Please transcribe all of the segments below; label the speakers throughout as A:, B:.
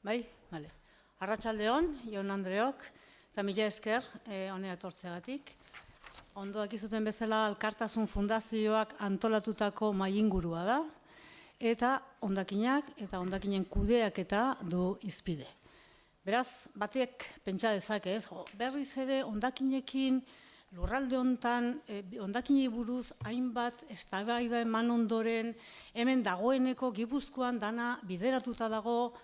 A: bai, bale. Arratsaldeon, Jaun Andreok, eta mila esker honea etortzeagatik. Ondoak izuten bezala Elkartasun Fundazioak antolatutako mahai-ingurua da, eta hondakinak eta hondakinen kudeaketa du hizpide. Beraz, batek pentsa dezake, berriz ere hondakinekin lurralde hontan, hondakinei buruz hainbat eztabaida eman ondoren, hemen dagoeneko Gipuzkoan dana bideratuta dago,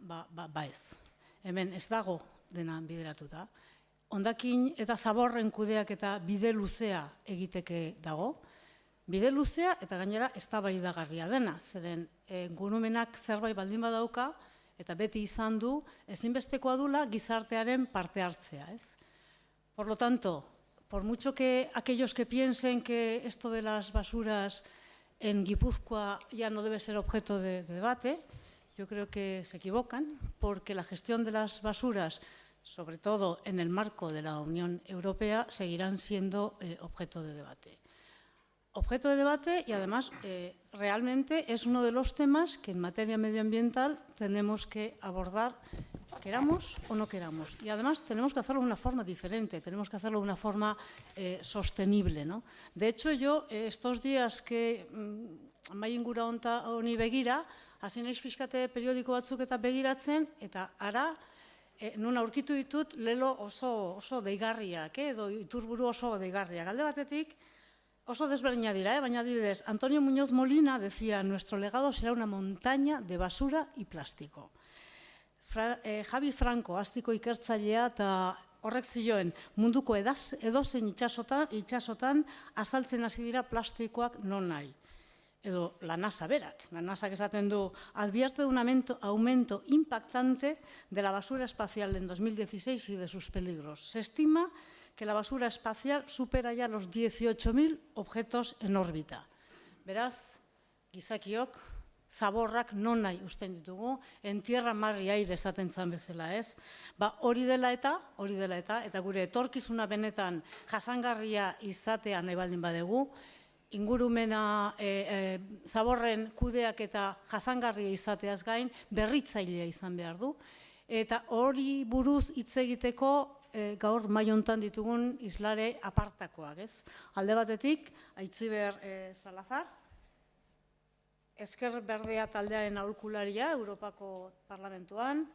A: ba ez. Hemen ez dago dena bideratuta. Hondakin eta zaborren kudeak eta bide luzea egiteke dago. Bide luzea eta gainera eztabaidagarria dena, zeren gurumenak zerbait baldin badauka, eta beti izan du, ezinbestekoa dula gizartearen parte hartzea, ez? Por lo tanto, por mucho que aquellos que piensen que esto de las basuras en Guipúzcoa ya no debe ser objeto de debate, yo creo que se equivocan, porque la gestión de las basuras, sobre todo en el marco de la Unión Europea, seguirán siendo objeto de debate. Objeto de debate y además realmente es uno de los temas que en materia medioambiental tenemos que abordar, queramos o no queramos. Y además tenemos que hacerlo de una forma diferente, tenemos que hacerlo de una forma sostenible, ¿no? De hecho, yo estos días que mahai-inguru honi begira, hasi naiz pixkate periodiko batzuk eta begiratzen, eta ara, nun aurkitu ditut lelo oso deigarriak, edo iturburu oso deigarriak. Alde batetik, oso desberdina dira, baina adibidez, Antonio Muñoz Molina decía, nuestro legado será una montaña de basura y plástico. Javi Franco, astiko ikertzailea, eta horrek zioen munduko edozein itxasotan azaltzen hasi dira plastikoak non nahi. Edo la NASA berak. La NASA que esaten du, advierte de un aumento impactante de la basura espacial en 2016 y de sus peligros. Se estima que la basura espacial supera ya los 18.000 objetos en órbita. Beraz, gizakiok, zaborrak non nahi usten ditugu, en tierra, mar y aire esaten zan bezala, ez? Hori dela eta gure etorkizuna benetan jasangarria izatea nahi baldin badegu, ingurumena zaborren kudeak eta jasangarria izateaz gain berritzailea izan behar du. Eta hori buruz hitz egiteko gaur mahai hontan ditugun islare apartakoak, ez? Alde batetik, Aitziber Salazar, Ezker Berdea taldearen aholkularia Europako Parlamentuan,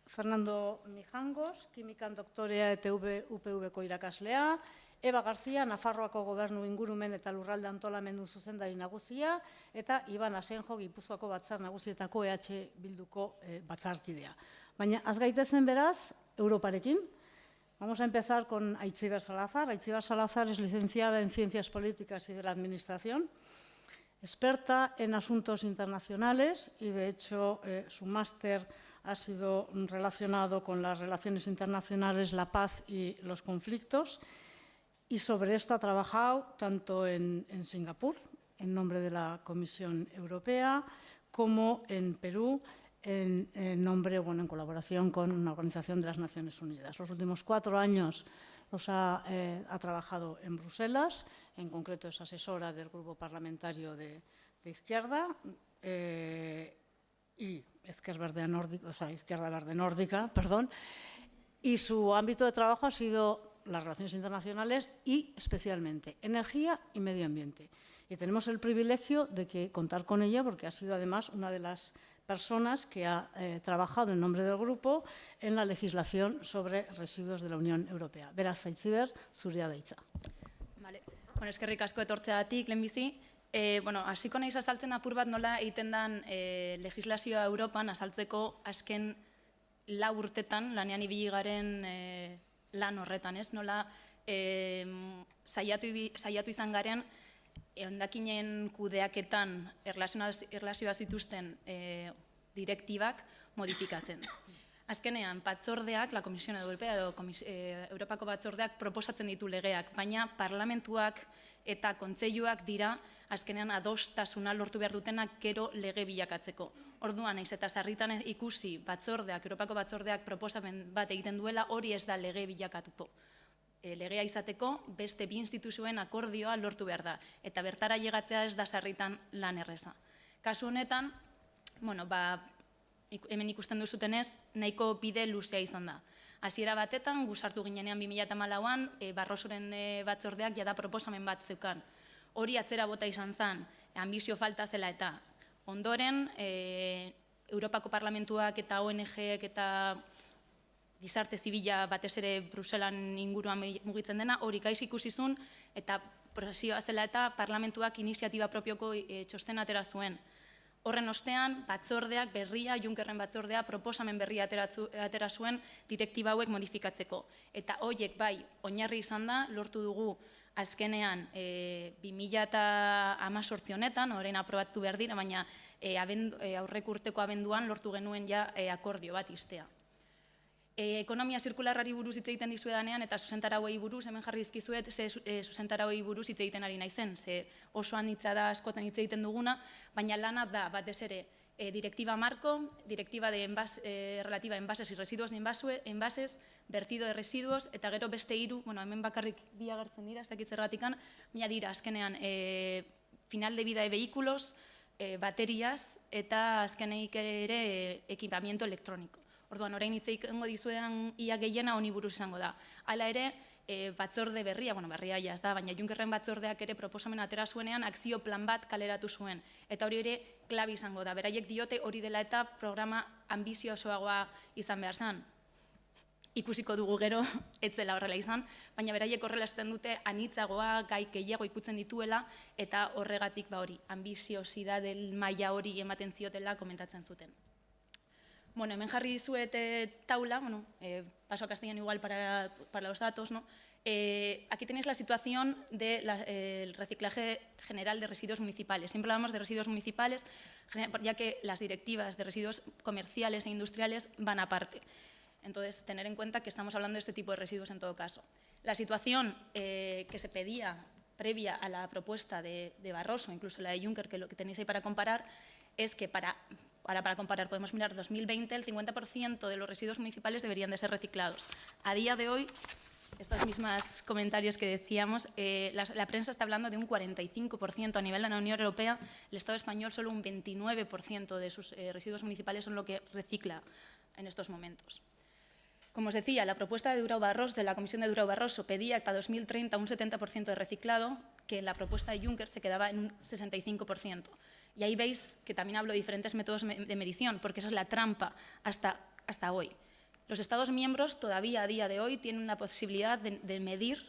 A: Fernando Mijangos, kimikan doktorea eta UPV-ko irakaslea, Eba García, Nafarroako Gobernu Ingurumen eta Lurralde Antolamendu zuzendari nagusia, eta Iban Asenjo, Gipuzkoako Batzar Nagusietako EH Bilduko batzarkidea. Baina, az gaitezen beraz, Europarekin. Vamos a empezar con Aitziber Salazar. Aitziber Salazar es licenciada en Ciencias Políticas y de la Administración, experta en asuntos internacionales y, de hecho, su máster ha sido relacionado con las relaciones internacionales, la paz y los conflictos. Y sobre esto ha trabajado tanto en Singapur, en nombre de la Comisión Europea, como en Perú, en nombre, en colaboración con una organización de las Naciones Unidas. Los últimos 4 años los ha trabajado en Bruselas, en concreto es asesora del Grupo Parlamentario de Izquierda y Izquierda Verde Nórdica, perdón, y su ámbito de trabajo ha sido las relaciones internacionales y especialmente energía y medio ambiente. Y tenemos el privilegio de contar con ella porque ha sido además una de las personas que ha trabajado en nombre del grupo en la legislación sobre residuos de la Unión Europea. Beraz, Aitziber, zurea da hitza.
B: Vale. Eskerrik asko etortzeagatik, lehenbizi. Hasiko naiz azaltzen apur bat nola egiten den legislazioa Europan azaltzeko azken 4 urtetan lanean ibili garen lan horretan, ez? Nola saiatu izan garen hondakinen kudeaketan erlazioa zituzten direktibak modifikatzen. Azkenean, batzordeak, la Comisión Europea edo Europako batzordeak proposatzen ditu legeak, baina parlamentuak eta kontseiluak dira azkenean adostasuna lortu behar dutenak gero lege bilakatzeko. Orduan, naiz eta sarritan ikusi batzordeak, Europako batzordeak proposamen bat egiten duela, hori ez da lege bilakatuko. Legea izateko beste bi instituzioen akordioa lortu behar da, eta bertara llegatzea ez da sarritan lan erreza. Kasu honetan, hemen ikusten duzutenez, nahiko bide luzea izan da. Hasiera batetan, gusartu ginenean 2014an, Barrosoren batzordeak jada proposamen bat zeukan. Hori atzera bota izan zen, ambizio falta zela eta. Ondoren, Europako Parlamentuak eta ONG-ek eta gizarte zibila batez ere Bruselan inguruan mugitzen dena, hori gaiz ikusizun eta presioa zela eta Parlamentuak iniziatiba propioko txosten atera zuen. Horren ostean, batzordeak berria, Junckerren batzordea, proposamen berria atera zuen direktiba hauek modifikatzeko. Eta horiek bai, oinarri izan da, lortu dugu azkenean 2018 honetan, orain aprobatu behar dira, baina aurrek urteko abenduan lortu genuen ja akordio bat iztea. Ekonomia zirkularrari buruz hitz egiten dizuedanean eta zuzentarauei buruz, hemen jarri dizkizuet, ze zuzentarauei buruz hitz egiten ari naizen, ze oso anitza da askotan hitz egiten duguna, baina lana da batez ere directiva marco, directiva relativa a envases y residuos de envases, vertido de residuos, eta gero beste 3, hemen bakarrik bi agertzen dira, ez dakit zergatikan, baina dira azkenean final de vida de vehículos, baterias eta azkeneik ere equipamiento electrónico. Orduan, orain hitz egingo dizuedan ia gehiena honi buruz izango da. Hala ere, batzorde berria, berria ja ez da, baina Junckerren batzordeak ere proposamen atera zuenean akzio plan bat kaleratu zuen. Eta hori ere klabi izango da. Beraiek diote hori dela eta programa ambiziosoagoa izan behar zen. Ikusiko dugu gero, ez zela horrela izan, baina beraiek horrela esaten dute anitzagoa, gai gehiago ikutzen dituela, eta horregatik hori, ambiziosidadel maila hori ematen ziotela komentatzen zuten. Hemen jarri dizuet taula, paso a castellano igual para los datos, ¿no? Aquí tenéis la situación del reciclaje general de residuos municipales. Siempre hablamos de residuos municipales, ya que las directivas de residuos comerciales e industriales van aparte. Entonces, tener en cuenta que estamos hablando de este tipo de residuos en todo caso. La situación que se pedía previa a la propuesta de Barroso, incluso la de Juncker, que lo que tenéis ahí para comparar, es que ahora para comparar podemos mirar 2020, el 50% de los residuos municipales deberían de ser reciclados. A día de hoy, estos mismos comentarios que decíamos, la prensa está hablando de un 45% a nivel de la Unión Europea, el Estado español solo un 29% de sus residuos municipales son lo que recicla en estos momentos. Como os decía, la propuesta de la Comisión de Durão-Barroso pedía para 2030 un 70% de reciclado, que en la propuesta de Juncker se quedaba en un 65%. Y ahí veis que también hablo de diferentes métodos de medición, porque esa es la trampa hasta hoy. Los Estados miembros todavía a día de hoy tienen una posibilidad de medir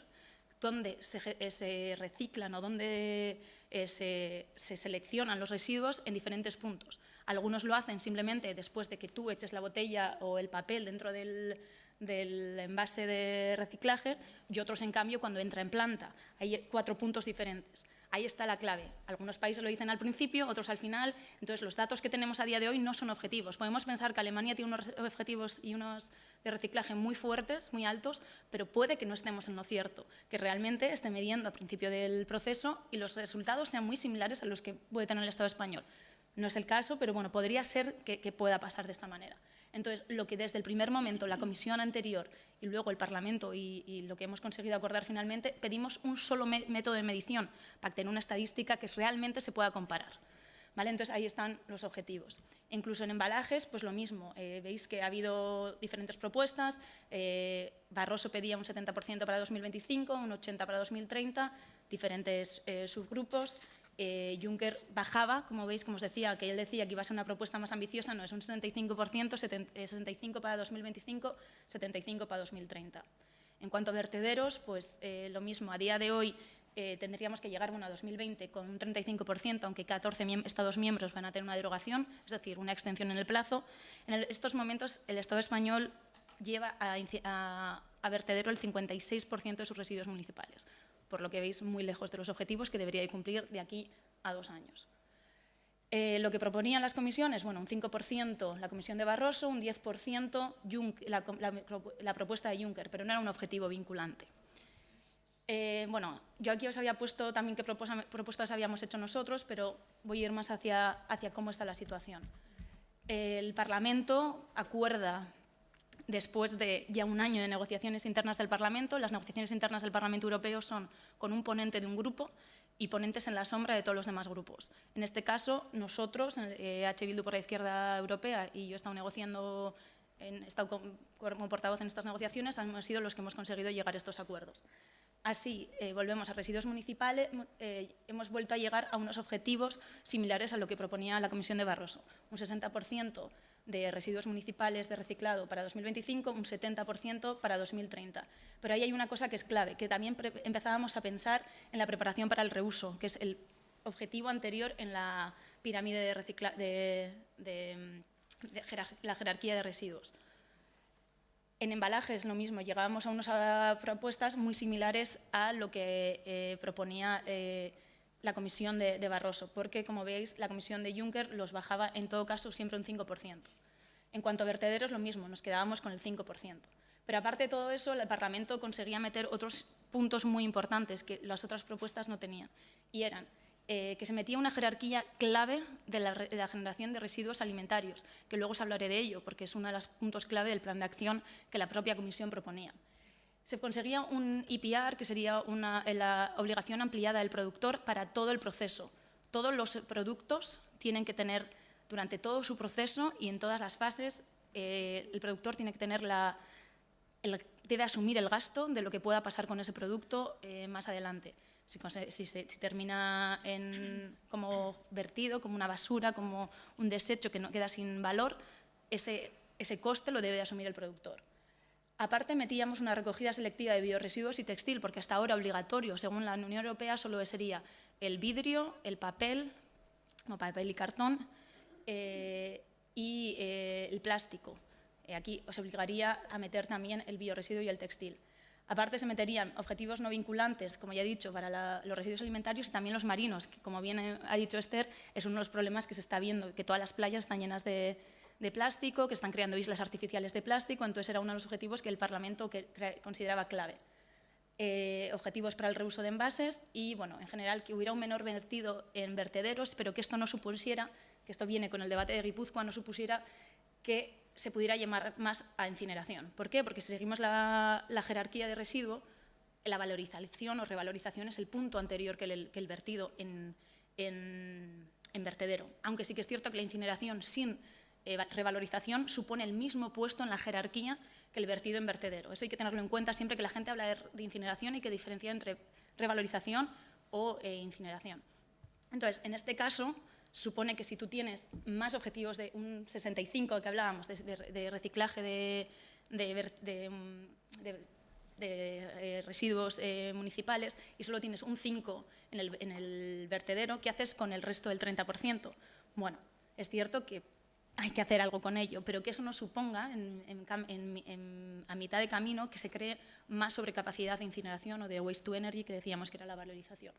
B: dónde se reciclan o dónde se seleccionan los residuos en diferentes puntos. Algunos lo hacen simplemente después de que tú eches la botella o el papel dentro del envase de reciclaje y otros, en cambio, cuando entra en planta. Hay 4 puntos diferentes. Ahí está la clave. Algunos países lo dicen al principio, otros al final. Entonces, los datos que tenemos a día de hoy no son objetivos. Podemos pensar que Alemania tiene unos objetivos y unos de reciclaje muy fuertes, muy altos, pero puede que no estemos en lo cierto, que realmente esté midiendo al principio del proceso y los resultados sean muy similares a los que puede tener el Estado español. No es el caso, pero bueno, podría ser que pueda pasar de esta manera. Entonces, lo que desde el primer momento la comisión anterior y luego el Parlamento y lo que hemos conseguido acordar finalmente, pedimos un solo método de medición para tener una estadística que realmente se pueda comparar. ¿Vale? Entonces, ahí están los objetivos. Incluso en embalajes, pues lo mismo. Veis que ha habido diferentes propuestas. Barroso pedía un 70% para 2025, un 80% para 2030, diferentes subgrupos. Juncker bajaba, como veis, como os decía, que él decía que iba a ser una propuesta más ambiciosa, no, es un 75%, 65 para 2025, 75 para 2030. En cuanto a vertederos, pues lo mismo, a día de hoy tendríamos que llegar a 2020 con un 35%, aunque 14 Estados miembros van a tener una derogación, es decir, una extensión en el plazo. En estos momentos el Estado español lleva a vertedero el 56% de sus residuos municipales, por lo que veis muy lejos de los objetivos que debería de cumplir de aquí a 2 años. Lo que proponían las comisiones, un 5% la comisión de Barroso, un 10% la propuesta de Juncker, pero no era un objetivo vinculante. Yo aquí os había puesto también qué propuestas habíamos hecho nosotros, pero voy a ir más hacia cómo está la situación. El Parlamento acuerda, después de ya un año de negociaciones internas del Parlamento, las negociaciones internas del Parlamento Europeo son con un ponente de un grupo, y ponentes en la sombra de todos los demás grupos. En este caso, nosotros, H. Bildu por la Izquierda Europea, y yo he estado negociando, he estado como portavoz en estas negociaciones, hemos sido los que hemos conseguido llegar a estos acuerdos. Así, volvemos a residuos municipales, hemos vuelto a llegar a unos objetivos similares a lo que proponía la Comisión de Barroso. Un 60% de residuos municipales de reciclado para 2025, un 70% para 2030. Pero ahí hay una cosa que es clave, que también empezábamos a pensar en la preparación para el reuso, que es el objetivo anterior en la pirámide de la jerarquía de residuos. En embalajes lo mismo, llegábamos a unas propuestas muy similares a lo que proponía la Comisión de Barroso, porque, como veis, la Comisión de Juncker los bajaba en todo caso siempre un 5%. En cuanto a vertederos, lo mismo, nos quedábamos con el 5%. Pero aparte de todo eso, el Parlamento conseguía meter otros puntos muy importantes que las otras propuestas no tenían, y eran que se metía una jerarquía clave de la generación de residuos alimentarios, que luego os hablaré de ello, porque es uno de los puntos clave del plan de acción que la propia Comisión proponía. Se conseguía un IPR, que sería la obligación ampliada del productor para todo el proceso. Todos los productos tienen que tener, durante todo su proceso y en todas las fases, el productor tiene que tener debe asumir el gasto de lo que pueda pasar con ese producto más adelante. Si termina como vertido, como una basura, como un desecho que no queda sin valor, ese coste lo debe de asumir el productor. Aparte, metíamos una recogida selectiva de biorresiduos y textil, porque hasta ahora obligatorio, según la Unión Europea, solo sería el vidrio, el papel y cartón y el plástico. Aquí os obligaría a meter también el biorresiduo y el textil. Aparte, se meterían objetivos no vinculantes, como ya he dicho, para los residuos alimentarios y también los marinos, que, como bien ha dicho Esther, es uno de los problemas que se está viendo, que todas las playas están llenas de plástico, que están creando islas artificiales de plástico. Entonces era uno de los objetivos que el Parlamento consideraba clave. Objetivos para el reuso de envases y, bueno, en general, que hubiera un menor vertido en vertederos, pero que esto no supusiera, que esto viene con el debate de Guipúzcoa, no supusiera que se pudiera llamar más a incineración. ¿Por qué? Porque si seguimos la jerarquía de residuo, la valorización o revalorización es el punto anterior que el vertido en vertedero. Aunque sí que es cierto que la incineración sin revalorización supone el mismo puesto en la jerarquía que el vertido en vertedero. Eso hay que tenerlo en cuenta siempre que la gente habla de incineración y que diferencia entre revalorización o incineración. Entonces, en este caso, supone que si tú tienes más objetivos de un 65 que hablábamos de reciclaje de residuos municipales y solo tienes un 5 en el vertedero, ¿qué haces con el resto del 30%? Bueno, es cierto que hay que hacer algo con ello, pero que eso no suponga a mitad de camino que se cree más sobrecapacidad de incineración o de waste to energy, que decíamos que era la valorización.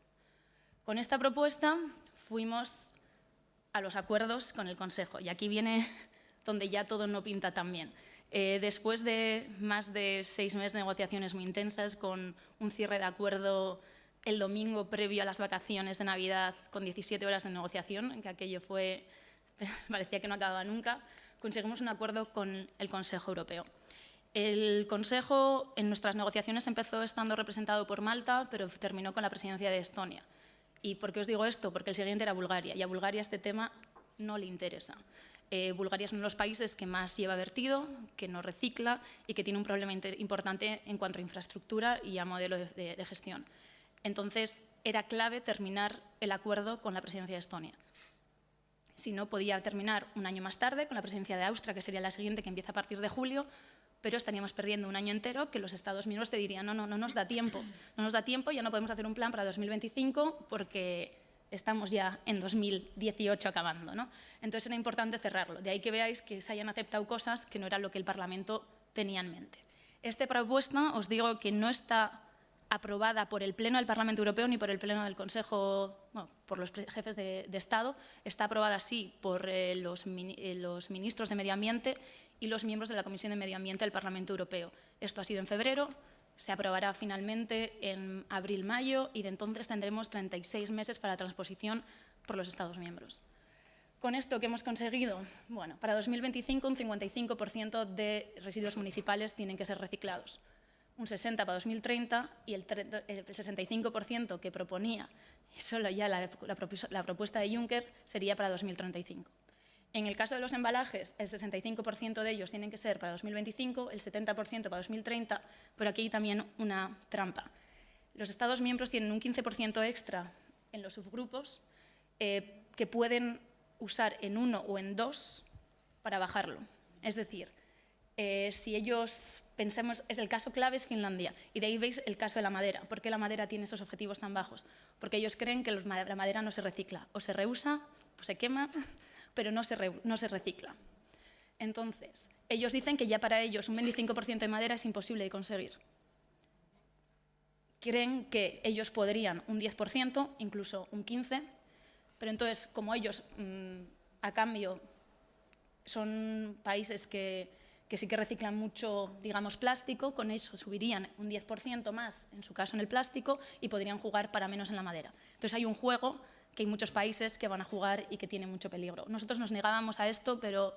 B: Con esta propuesta fuimos a los acuerdos con el Consejo, y aquí viene donde ya todo no pinta tan bien. Después de más de 6 meses de negociaciones muy intensas, con un cierre de acuerdo el domingo previo a las vacaciones de Navidad, con 17 horas de negociación, que aquello parecía que no acababa nunca, conseguimos un acuerdo con el Consejo Europeo. El Consejo en nuestras negociaciones empezó estando representado por Malta, pero terminó con la presidencia de Estonia. ¿Y por qué os digo esto? Porque el siguiente era Bulgaria, y a Bulgaria este tema no le interesa. Bulgaria es uno de los países que más lleva vertido, que no recicla y que tiene un problema importante en cuanto a infraestructura y a modelo de gestión. Entonces, era clave terminar el acuerdo con la presidencia de Estonia. Si no, podía terminar un año más tarde con la presidencia de Austria, que sería la siguiente, que empieza a partir de julio, pero estaríamos perdiendo un año entero que los Estados miembros te dirían no nos da tiempo, ya no podemos hacer un plan para 2025 porque estamos ya en 2018 acabando, ¿no? Entonces era importante cerrarlo, de ahí que veáis que se hayan aceptado cosas que no era lo que el Parlamento tenía en mente. Esta propuesta, os digo que no está aprobada por el Pleno del Parlamento Europeo ni por el Pleno del Consejo, bueno, por los jefes de Estado, está aprobada sí por los ministros de Medio Ambiente y los miembros de la Comisión de Medio Ambiente del Parlamento Europeo. Esto ha sido en febrero, se aprobará finalmente en abril-mayo y de entonces tendremos 36 meses para la transposición por los Estados miembros. ¿Con esto qué hemos conseguido? Bueno, para 2025 un 55% de residuos municipales tienen que ser reciclados. un 60% para 2030 y el 65% que proponía, y solo ya la propuesta de Juncker, sería para 2035. En el caso de los embalajes, el 65% de ellos tienen que ser para 2025, el 70% para 2030, pero aquí hay también una trampa. Los Estados miembros tienen un 15% extra en los subgrupos que pueden usar en uno o en dos para bajarlo. Es decir, si ellos pensemos, el caso clave es Finlandia, y de ahí veis el caso de la madera. ¿Por qué la madera tiene esos objetivos tan bajos? Porque ellos creen que la madera no se recicla, o se reusa, o se quema, pero no se recicla. Entonces, ellos dicen que ya para ellos un 25% de madera es imposible de conseguir. Creen que ellos podrían un 10%, incluso un 15%, pero entonces, como ellos, a cambio, son países que sí que reciclan mucho, digamos, plástico, con eso subirían un 10% más, en su caso en el plástico, y podrían jugar para menos en la madera. Entonces hay un juego que hay muchos países que van a jugar y que tiene mucho peligro. Nosotros nos negábamos a esto, pero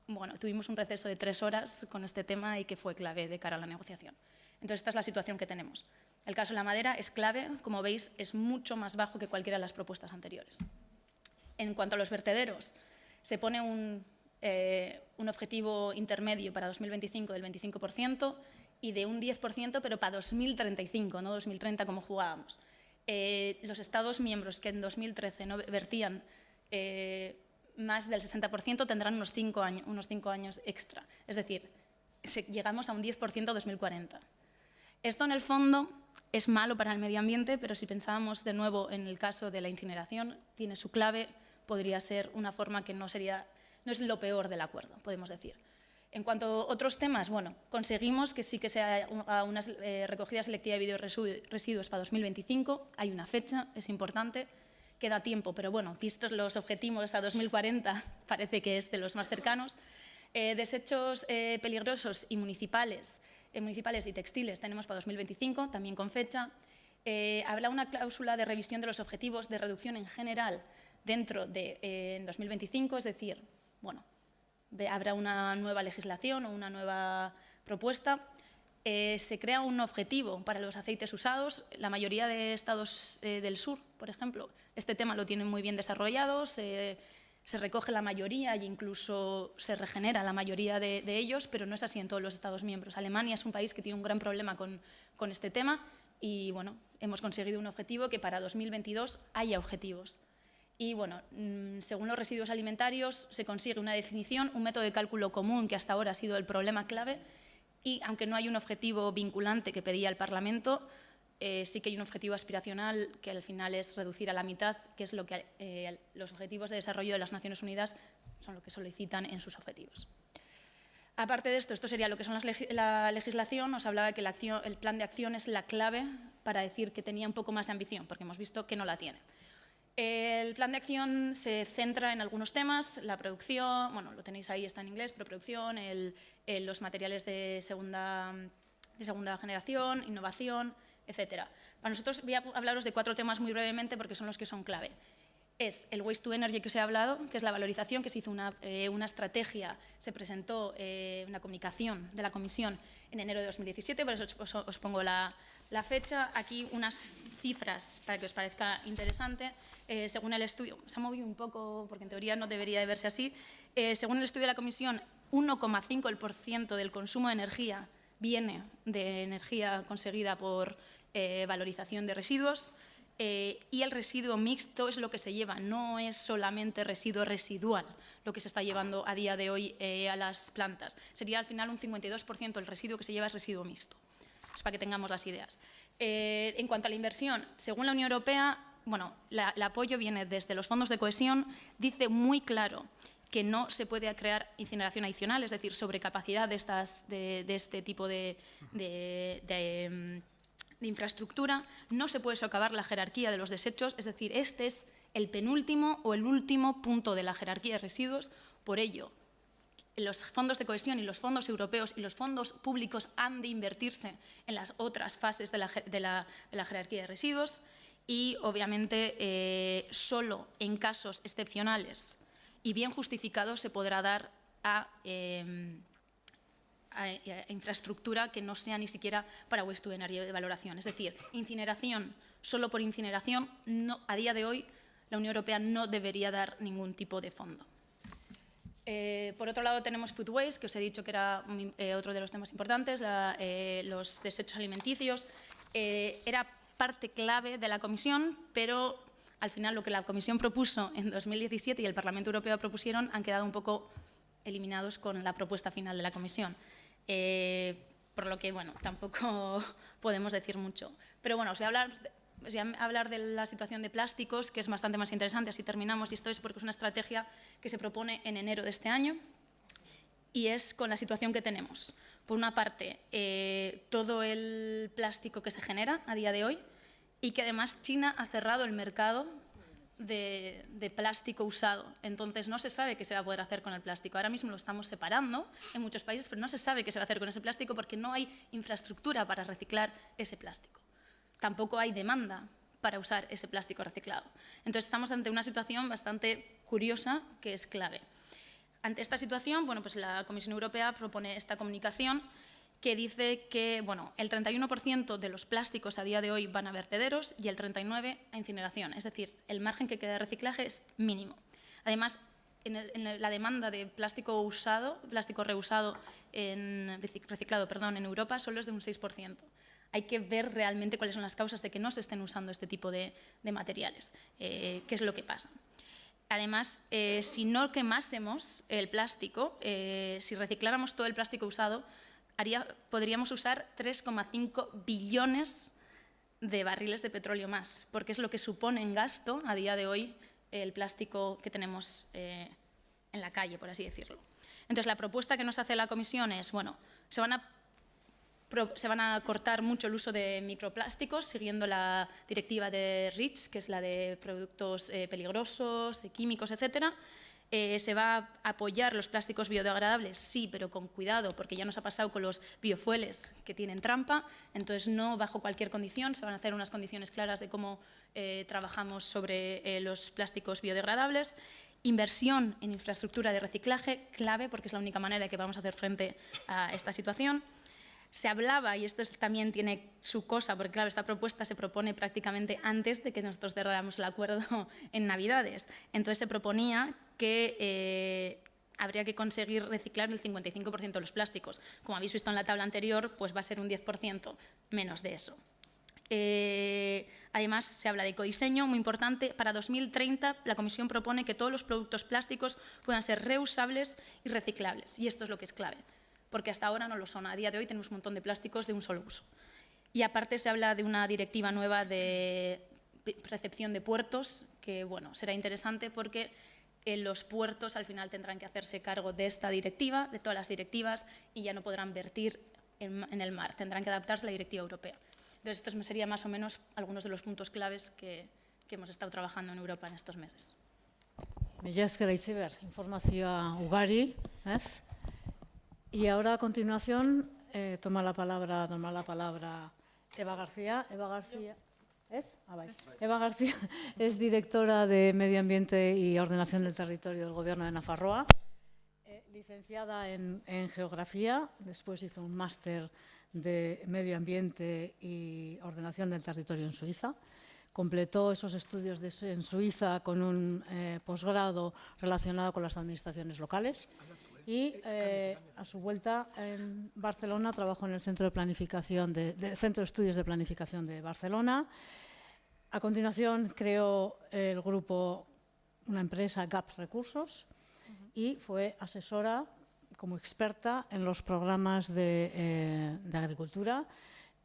B: bueno, tuvimos un receso de 3 horas con este tema y que fue clave de cara a la negociación. Entonces esta es la situación que tenemos. El caso de la madera es clave, como veis, es mucho más bajo que cualquiera de las propuestas anteriores. En cuanto a los vertederos, se pone un objetivo intermedio para 2025 del 25% y de un 10%, pero para 2035, no 2030 como jugábamos. Los Estados miembros que en 2013 no vertían más del 60% tendrán unos 5 años extra. Es decir, llegamos a un 10% a 2040. Esto en el fondo es malo para el medio ambiente, pero si pensábamos de nuevo en el caso de la incineración, tiene su clave, podría ser una forma que no es lo peor del acuerdo, podemos decir. En cuanto a otros temas, bueno, conseguimos que sí que sea una recogida selectiva de bioresiduos para 2025, hay una fecha, es importante, queda tiempo, pero bueno, vistos los objetivos a 2040, parece que es de los más cercanos. Desechos peligrosos y municipales y textiles tenemos para 2025, también con fecha. Habrá una cláusula de revisión de los objetivos de reducción en general dentro de 2025, es decir, bueno, habrá una nueva legislación o una nueva propuesta. Se crea un objetivo para los aceites usados. La mayoría de estados del sur, por ejemplo, este tema lo tienen muy bien desarrollado, se recoge la mayoría e incluso se regenera la mayoría de ellos, pero no es así en todos los Estados miembros. Alemania es un país que tiene un gran problema con este tema y bueno, hemos conseguido un objetivo que para 2022 haya objetivos. Y bueno, según los residuos alimentarios se consigue una definición, un método de cálculo común que hasta ahora ha sido el problema clave y aunque no hay un objetivo vinculante que pedía el Parlamento, sí que hay un objetivo aspiracional que al final es reducir a la mitad, que es lo que los objetivos de desarrollo de las Naciones Unidas son lo que solicitan en sus objetivos. Aparte de esto, esto sería lo que son la legislación. Os hablaba que el plan de acción es la clave para decir que tenía un poco más de ambición, porque hemos visto que no la tiene. El plan de acción se centra en algunos temas, la producción, bueno, lo tenéis ahí, está en inglés, pero producción, los materiales de segunda generación, innovación, etc. Para nosotros voy a hablaros de 4 temas muy brevemente porque son los que son clave. Es el waste to energy que os he hablado, que es la valorización, que se hizo una estrategia, se presentó una comunicación de la Comisión en enero de 2017, por eso os pongo la fecha. Aquí unas cifras para que os parezca interesante. Según el estudio, se ha movido un poco porque en teoría no debería de verse así, según el estudio de la Comisión, 1,5% del consumo de energía viene de energía conseguida por valorización de residuos y el residuo mixto es lo que se lleva, no es solamente residuo residual lo que se está llevando a día de hoy a las plantas. Sería al final un 52% el residuo que se lleva es residuo mixto, es para que tengamos las ideas. En cuanto a la inversión, según la Unión Europea, bueno, el apoyo viene desde los fondos de cohesión, dice muy claro que no se puede crear incineración adicional, es decir, sobrecapacidad de este tipo de infraestructura, no se puede socavar la jerarquía de los desechos, es decir, este es el penúltimo o el último punto de la jerarquía de residuos, por ello, los fondos de cohesión y los fondos europeos y los fondos públicos han de invertirse en las otras fases de la jerarquía de residuos y, obviamente, solo en casos excepcionales y bien justificados se podrá dar a a infraestructura que no sea ni siquiera para waste to energy de valoración. Es decir, incineración solo por incineración, a día de hoy la Unión Europea no debería dar ningún tipo de fondo. Por otro lado tenemos food waste, que os he dicho que era otro de los temas importantes, los desechos alimenticios. Era parte clave de la Comisión, pero al final lo que la Comisión propuso en 2017 y el Parlamento Europeo propusieron han quedado un poco eliminados con la propuesta final de la Comisión. Por lo que, bueno, tampoco podemos decir mucho. Pero bueno, os voy a hablar de la situación de plásticos, que es bastante más interesante, así terminamos, y esto es porque es una estrategia que se propone en enero de este año, y es con la situación que tenemos. Por una parte, todo el plástico que se genera a día de hoy, y que además China ha cerrado el mercado de plástico usado. Entonces no se sabe qué se va a poder hacer con el plástico. Ahora mismo lo estamos separando en muchos países, pero no se sabe qué se va a hacer con ese plástico porque no hay infraestructura para reciclar ese plástico. Tampoco hay demanda para usar ese plástico reciclado. Entonces estamos ante una situación bastante curiosa que es clave. Ante esta situación, bueno, pues la Comisión Europea propone esta comunicación que dice que el 31% de los plásticos a día de hoy van a vertederos y el 39% a incineración. Es decir, el margen que queda de reciclaje es mínimo. Además, en la demanda de plástico reusado, reciclado en Europa solo es de un 6%. Hay que ver realmente cuáles son las causas de que no se estén usando este tipo de materiales, qué es lo que pasa. Además, si no quemásemos el plástico, si recicláramos todo el plástico usado, podríamos usar 3,5 billones de barriles de petróleo más, porque es lo que supone en gasto a día de hoy el plástico que tenemos en la calle, por así decirlo. Entonces, la propuesta que nos hace la Comisión es, se van a cortar mucho el uso de microplásticos, siguiendo la directiva de REACH, que es la de productos peligrosos, químicos, etcétera. Se va a apoyar los plásticos biodegradables, sí, pero con cuidado, porque ya nos ha pasado con los biofueles que tienen trampa, entonces no bajo cualquier condición, se van a hacer unas condiciones claras de cómo trabajamos sobre los plásticos biodegradables. Inversión en infraestructura de reciclaje, clave, porque es la única manera que vamos a hacer frente a esta situación. Se hablaba, y esto también tiene su cosa, porque claro, esta propuesta se propone prácticamente antes de que nosotros cerráramos el acuerdo en Navidades. Entonces se proponía que habría que conseguir reciclar el 55% de los plásticos. Como habéis visto en la tabla anterior, pues va a ser un 10% menos de eso. Además, se habla de ecodiseño, muy importante. Para 2030, la Comisión propone que todos los productos plásticos puedan ser reusables y reciclables. Y esto es lo que es clave, porque hasta ahora no lo son. A día de hoy tenemos un montón de plásticos de un solo uso. Y aparte se habla de una directiva nueva de recepción de puertos, que será interesante porque los puertos al final tendrán que hacerse cargo de esta directiva, de todas las directivas, y ya no podrán vertir en el mar, tendrán que adaptarse a la directiva europea. Entonces, estos serían más o menos algunos de los puntos claves que hemos estado trabajando en Europa en estos meses.
A: Mila esker Aitziber, informazioa ugari, ez? Y ahora a continuación toma la palabra Eva García. Eva García es directora de Medio Ambiente y Ordenación del Territorio del Gobierno de Nafarroa, licenciada en Geografía, después hizo un máster de Medio Ambiente y Ordenación del Territorio en Suiza. Completó esos estudios en Suiza con un posgrado relacionado con las administraciones locales. Y a su vuelta en Barcelona trabajó en el Centro de Estudios de Planificación de Barcelona. A continuación creó el grupo, una empresa, GAP Recursos, y fue asesora como experta en los programas de agricultura,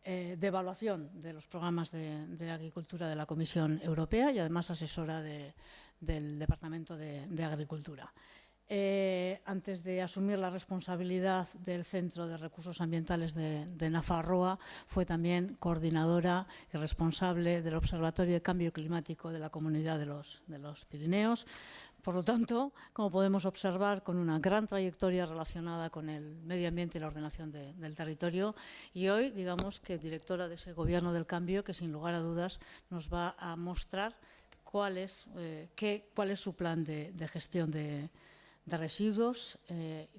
A: de evaluación de los programas de agricultura de la Comisión Europea y además asesora del Departamento de Agricultura. Antes de asumir la responsabilidad del Centro de Recursos Ambientales de Nafarroa, fue también coordinadora y responsable del Observatorio de Cambio Climático de la Comunidad de los Pirineos. Por lo tanto, como podemos observar, con una gran trayectoria relacionada con el medio ambiente y la ordenación del territorio, y hoy, digamos, que directora de ese Gobierno del Cambio, que sin lugar a dudas nos va a mostrar cuál es su plan de gestión de residuos,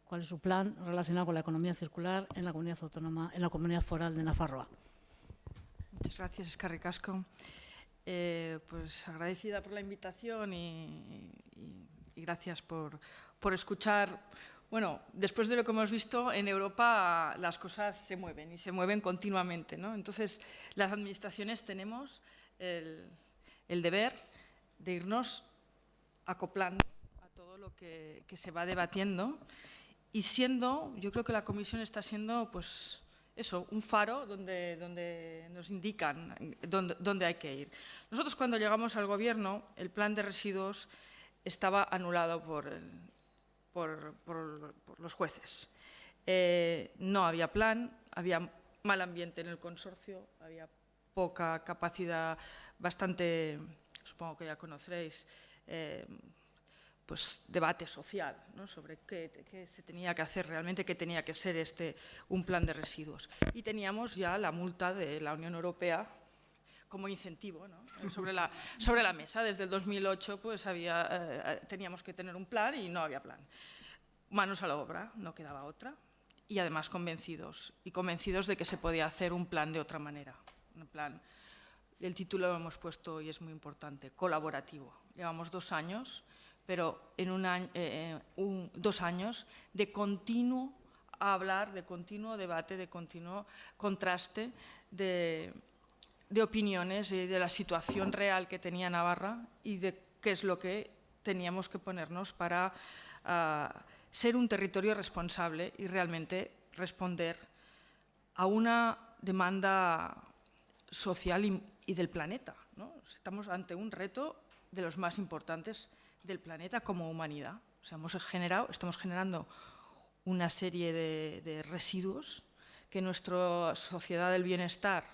A: cuál es su plan relacionado con la economía circular en la comunidad autónoma, en la comunidad foral de Nafarroa.
C: Muchas gracias, eskerrik asko. Pues agradecida por la invitación y gracias por escuchar. Bueno, después de lo que hemos visto, en Europa las cosas se mueven y se mueven continuamente, ¿no? Entonces, las administraciones tenemos el deber de irnos acoplando a todo lo que se va debatiendo y yo creo que la Comisión está siendo, pues, eso, un faro donde nos indican dónde hay que ir. Nosotros, cuando llegamos al Gobierno, el plan de residuos estaba anulado por los jueces. No había plan, había mal ambiente en el consorcio, había poca capacidad, bastante, supongo que ya conoceréis, pues debate social, ¿no?, sobre qué se tenía que hacer realmente, qué tenía que ser un plan de residuos. Y teníamos ya la multa de la Unión Europea como incentivo, ¿no?, sobre la mesa. Desde el 2008 pues teníamos que tener un plan y no había plan. Manos a la obra, no quedaba otra. Y además convencidos de que se podía hacer un plan de otra manera. Un plan, el título lo hemos puesto y es muy importante, colaborativo. Llevamos 2 años, pero en 2 años de continuo hablar, de continuo debate, de continuo contraste de opiniones y de la situación real que tenía Navarra y de qué es lo que teníamos que ponernos para ser un territorio responsable y realmente responder a una demanda social y del planeta, ¿no? Estamos ante un reto de los más importantes del planeta como humanidad. O sea, estamos generando una serie de residuos que nuestra sociedad del bienestar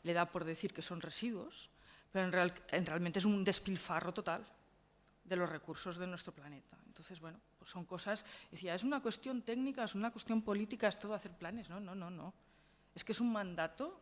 C: le da por decir que son residuos, pero realmente es un despilfarro total de los recursos de nuestro planeta. Entonces, bueno, pues son cosas, decía, es una cuestión técnica, es una cuestión política, es todo hacer planes. No. Es que es un mandato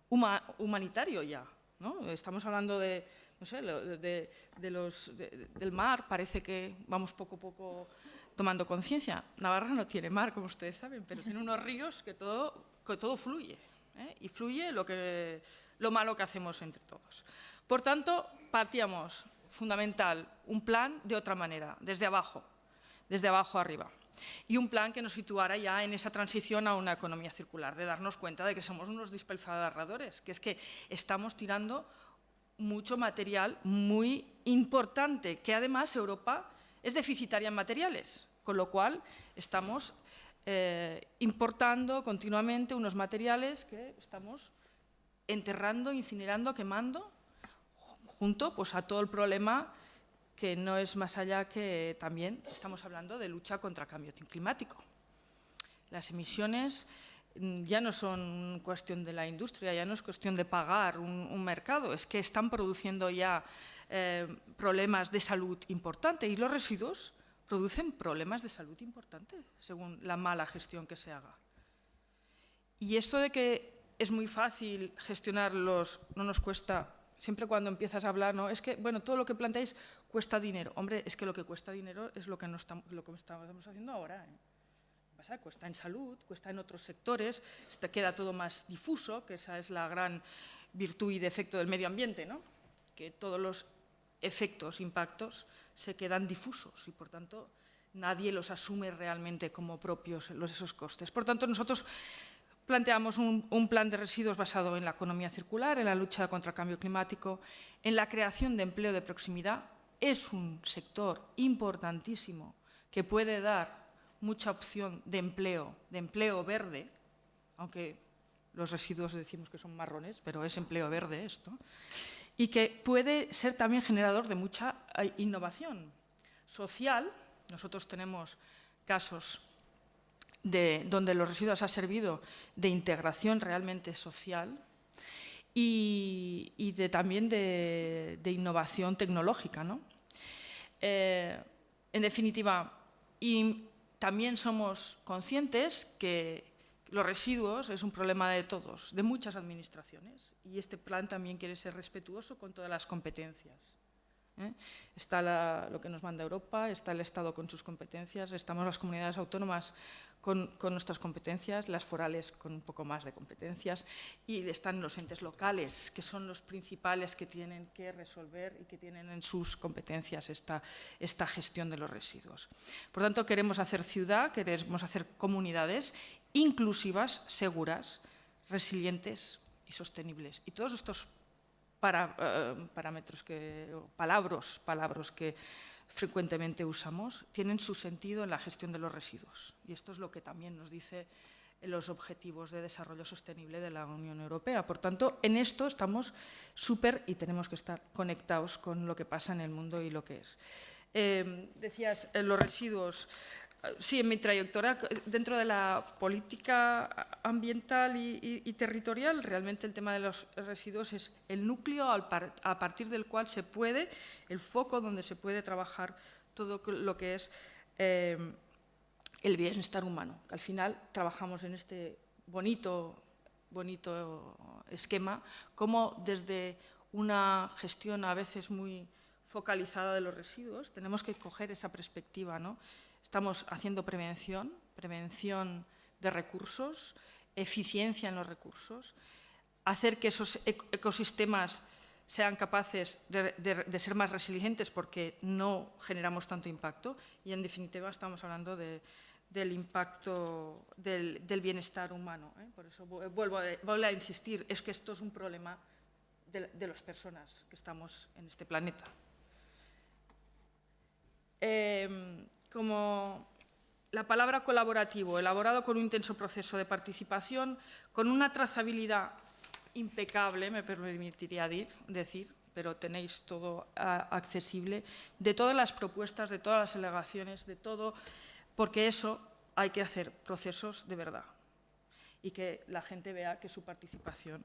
C: humanitario ya, ¿no? Estamos hablando de, no sé, del mar, parece que vamos poco a poco tomando conciencia. Navarra no tiene mar, como ustedes saben, pero tiene unos ríos que todo fluye, ¿eh? Y fluye lo malo que hacemos entre todos. Por tanto, partíamos, fundamental, un plan de otra manera, desde abajo arriba. Y un plan que nos situara ya en esa transición a una economía circular, de darnos cuenta de que somos unos despilfarradores, que es que estamos tirando mucho material muy importante, que además Europa es deficitaria en materiales, con lo cual estamos importando continuamente unos materiales que estamos enterrando, incinerando, quemando, junto pues, a todo el problema que no es más allá que también estamos hablando de lucha contra el cambio climático. Las emisiones ya no son cuestión de la industria, ya no es cuestión de pagar un mercado, es que están produciendo ya problemas de salud importantes y los residuos producen problemas de salud importantes según la mala gestión que se haga. Y esto de que es muy fácil gestionarlos, no nos cuesta. Siempre cuando empiezas a hablar, ¿no? Es que, bueno, todo lo que planteáis cuesta dinero. Hombre, es que lo que cuesta dinero es lo que estamos haciendo ahora, ¿eh? Cuesta en salud, cuesta en otros sectores, queda todo más difuso, que esa es la gran virtud y defecto del medio ambiente, ¿no? Que todos los efectos, impactos, se quedan difusos y, por tanto, nadie los asume realmente como propios esos costes. Por tanto, nosotros planteamos un plan de residuos basado en la economía circular, en la lucha contra el cambio climático, en la creación de empleo de proximidad. Es un sector importantísimo que puede dar mucha opción de empleo verde, aunque los residuos decimos que son marrones, pero es empleo verde esto, y que puede ser también generador de mucha innovación social. Nosotros tenemos casos donde los residuos han servido de integración realmente social y también de innovación tecnológica, ¿no? En definitiva, y también somos conscientes que los residuos es un problema de todos, de muchas administraciones, y este plan también quiere ser respetuoso con todas las competencias Está lo que nos manda Europa, está el Estado con sus competencias, estamos las comunidades autónomas con nuestras competencias, las forales con un poco más de competencias, y están los entes locales, que son los principales que tienen que resolver y que tienen en sus competencias esta gestión de los residuos. Por tanto, queremos hacer ciudad, queremos hacer comunidades inclusivas, seguras, resilientes y sostenibles. Y todos estos parámetros, palabras que frecuentemente usamos, tienen su sentido en la gestión de los residuos. Y esto es lo que también nos dice los Objetivos de Desarrollo Sostenible de la Unión Europea. Por tanto, en esto estamos y tenemos que estar conectados con lo que pasa en el mundo y lo que es. Decías, los residuos. Sí, en mi trayectoria dentro de la política ambiental y territorial, realmente el tema de los residuos es el núcleo a partir del cual se puede, el foco donde se puede trabajar todo lo que es el bienestar humano. Que al final trabajamos en este bonito esquema, como desde una gestión a veces muy focalizada de los residuos, tenemos que coger esa perspectiva, ¿no? Estamos haciendo prevención de recursos, eficiencia en los recursos, hacer que esos ecosistemas sean capaces de ser más resilientes porque no generamos tanto impacto y, en definitiva, estamos hablando del impacto del bienestar humano. Por eso vuelvo a insistir, es que esto es un problema de las personas que estamos en este planeta. Como la palabra colaborativo, elaborado con un intenso proceso de participación, con una trazabilidad impecable, me permitiría decir, pero tenéis todo accesible, de todas las propuestas, de todas las alegaciones, de todo, porque eso hay que hacer procesos de verdad y que la gente vea que su participación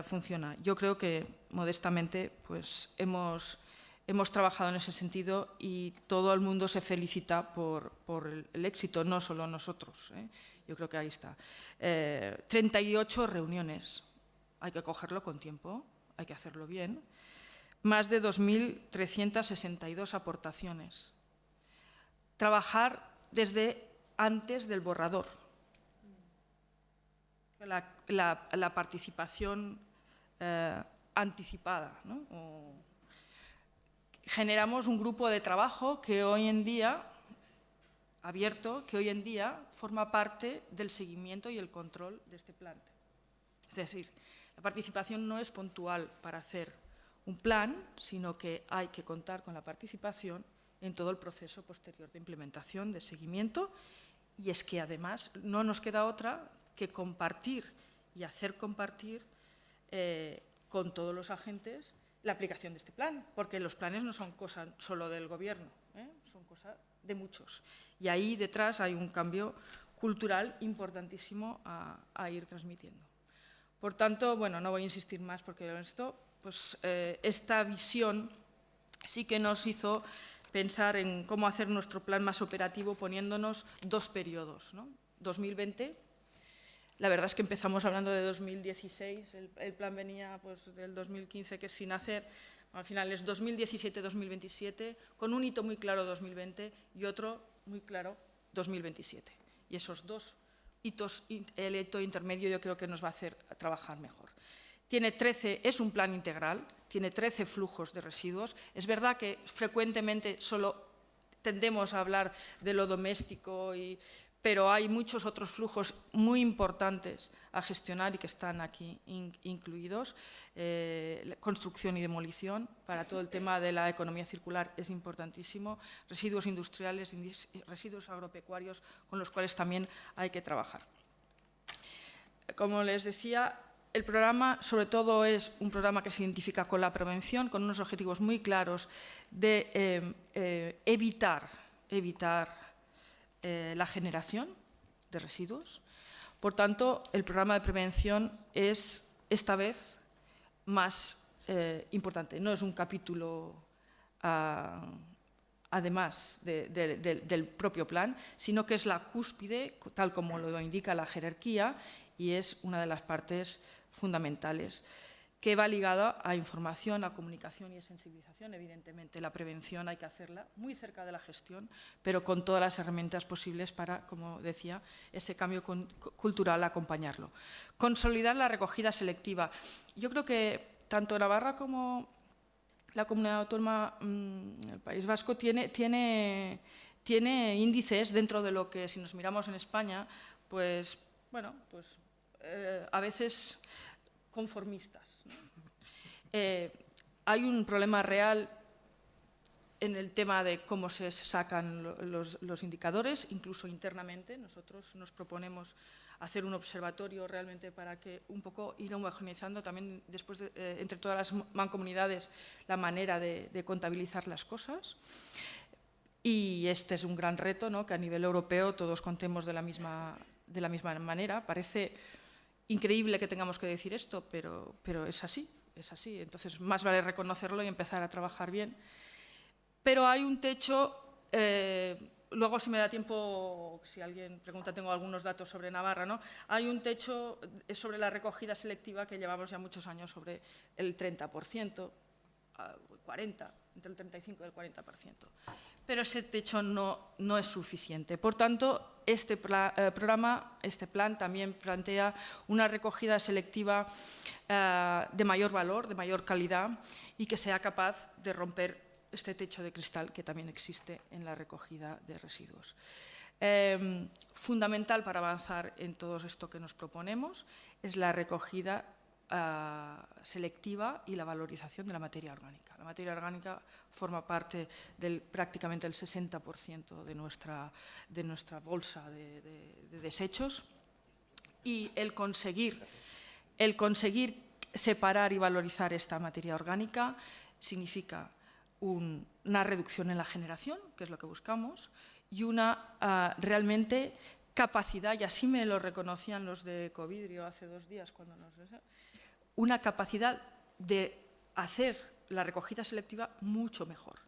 C: funciona. Yo creo que, modestamente, pues hemos trabajado en ese sentido y todo el mundo se felicita por el éxito, no solo nosotros. Yo creo que ahí está. 38 reuniones, hay que cogerlo con tiempo, hay que hacerlo bien. Más de 2.362 aportaciones. Trabajar desde antes del borrador. La participación anticipada, ¿no? Generamos un grupo de trabajo que hoy en día, abierto, que hoy en día forma parte del seguimiento y el control de este plan. Es decir, la participación no es puntual para hacer un plan, sino que hay que contar con la participación en todo el proceso posterior de implementación, de seguimiento, y es que además no nos queda otra que compartir y hacer compartir con todos los agentes la aplicación de este plan, porque los planes no son cosa solo del Gobierno, son cosa de muchos. Y ahí detrás hay un cambio cultural importantísimo a ir transmitiendo. Por tanto, bueno, no voy a insistir más porque esto, pues, esta visión sí que nos hizo pensar en cómo hacer nuestro plan más operativo poniéndonos 2 periodos, ¿no? 2020. La verdad es que empezamos hablando de 2016, el plan venía pues, del 2015, que es sin hacer, al final es 2017-2027, con un hito muy claro 2020 y otro muy claro 2027. Y esos 2 hitos, el hito intermedio, yo creo que nos va a hacer trabajar mejor. Es un plan integral, tiene 13 flujos de residuos. Es verdad que frecuentemente solo tendemos a hablar de lo doméstico pero hay muchos otros flujos muy importantes a gestionar y que están aquí incluidos. Construcción y demolición, para todo el tema de la economía circular es importantísimo. Residuos industriales, residuos agropecuarios, con los cuales también hay que trabajar. Como les decía, el programa sobre todo es un programa que se identifica con la prevención, con unos objetivos muy claros de evitar la generación de residuos. Por tanto, el programa de prevención es esta vez más importante. No es un capítulo además del propio plan, sino que es la cúspide, tal como lo indica la jerarquía, y es una de las partes fundamentales. que va ligada a información, a comunicación y a sensibilización. Evidentemente, la prevención hay que hacerla muy cerca de la gestión, pero con todas las herramientas posibles para, como decía, ese cambio cultural acompañarlo. Consolidar la recogida selectiva. Yo creo que tanto Navarra como la comunidad autónoma del País Vasco tiene índices dentro de lo que, si nos miramos en España, pues, bueno, pues a veces conformistas. Hay un problema real en el tema de cómo se sacan los indicadores, incluso internamente. Nosotros nos proponemos hacer un observatorio realmente para que un poco ir homogeneizando también después entre todas las mancomunidades la manera de contabilizar las cosas. Y este es un gran reto, ¿no? Que a nivel europeo todos contemos de la misma manera. Parece increíble que tengamos que decir esto, pero es así, es así. Entonces, más vale reconocerlo y empezar a trabajar bien. Pero hay un techo, luego si me da tiempo, si alguien pregunta, tengo algunos datos sobre Navarra, ¿no? Hay un techo sobre la recogida selectiva que llevamos ya muchos años sobre el 30%, 40%, entre el 35% y el 40%. Pero ese techo no es suficiente. Por tanto, este plan también plantea una recogida selectiva de mayor valor, de mayor calidad y que sea capaz de romper este techo de cristal que también existe en la recogida de residuos. Fundamental para avanzar en todo esto que nos proponemos es la recogida selectiva y la valorización de la materia orgánica. La materia orgánica forma parte prácticamente del 60% de nuestra bolsa de desechos y el conseguir separar y valorizar esta materia orgánica significa una reducción en la generación, que es lo que buscamos, y una realmente capacidad, y así me lo reconocían los de Ecovidrio hace 2 días, una capacidad de hacer la recogida selectiva mucho mejor.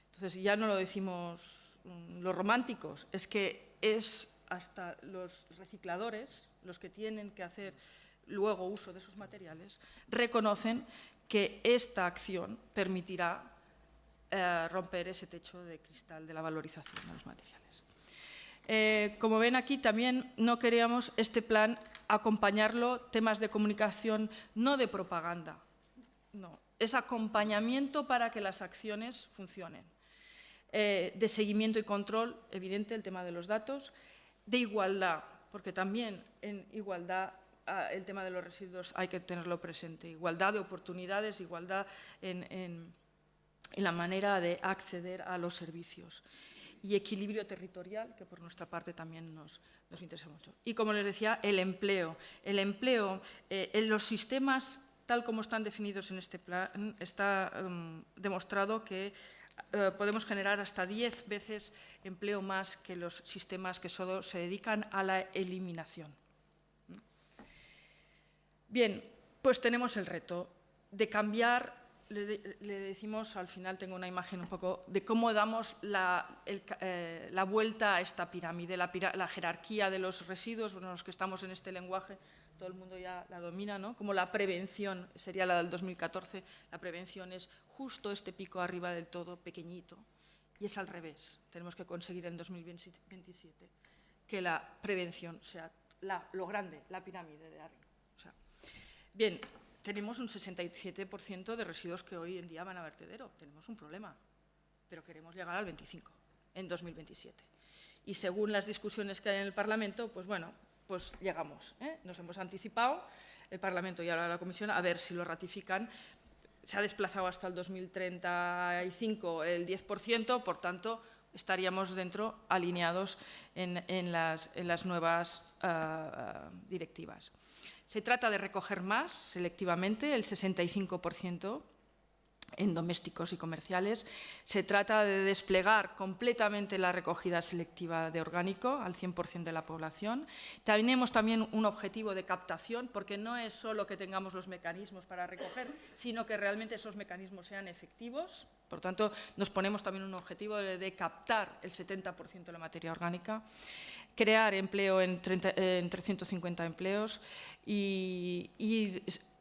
C: Entonces, ya no lo decimos los románticos, es que es hasta los recicladores, los que tienen que hacer luego uso de esos materiales, reconocen que esta acción permitirá romper ese techo de cristal de la valorización de los materiales. Como ven aquí, también no queríamos este plan acompañarlo, temas de comunicación, no de propaganda, no, es acompañamiento para que las acciones funcionen. De seguimiento y control, evidente, el tema de los datos, de igualdad, porque también en igualdad el tema de los residuos hay que tenerlo presente. Igualdad de oportunidades, igualdad en la manera de acceder a los servicios. Y equilibrio territorial, que por nuestra parte también nos interesa mucho. Y como les decía, el empleo. El empleo en los sistemas, tal como están definidos en este plan, está demostrado que podemos generar hasta 10 veces empleo más que los sistemas que solo se dedican a la eliminación. Bien, pues tenemos el reto de cambiar, le decimos, al final tengo una imagen un poco de cómo damos la vuelta a esta pirámide, la jerarquía de los residuos, bueno, los que estamos en este lenguaje, todo el mundo ya la domina, ¿no? Como la prevención, sería la del 2014, la prevención es justo este pico arriba del todo, pequeñito, y es al revés, tenemos que conseguir en 2027 que la prevención sea lo grande, la pirámide de arriba. Bien, tenemos un 67% de residuos que hoy en día van a vertedero. Tenemos un problema, pero queremos llegar al 25% en 2027. Y según las discusiones que hay en el Parlamento, pues bueno, pues llegamos. Nos hemos anticipado, el Parlamento y ahora la Comisión, a ver si lo ratifican. Se ha desplazado hasta el 2035 el 10%, por tanto, estaríamos dentro, alineados en las nuevas directivas. Se trata de recoger más selectivamente, el 65% en domésticos y comerciales. Se trata de desplegar completamente la recogida selectiva de orgánico al 100% de la población. Tenemos también un objetivo de captación, porque no es solo que tengamos los mecanismos para recoger, sino que realmente esos mecanismos sean efectivos. Por tanto, nos ponemos también un objetivo de captar el 70% de la materia orgánica, crear empleo en 350 empleos y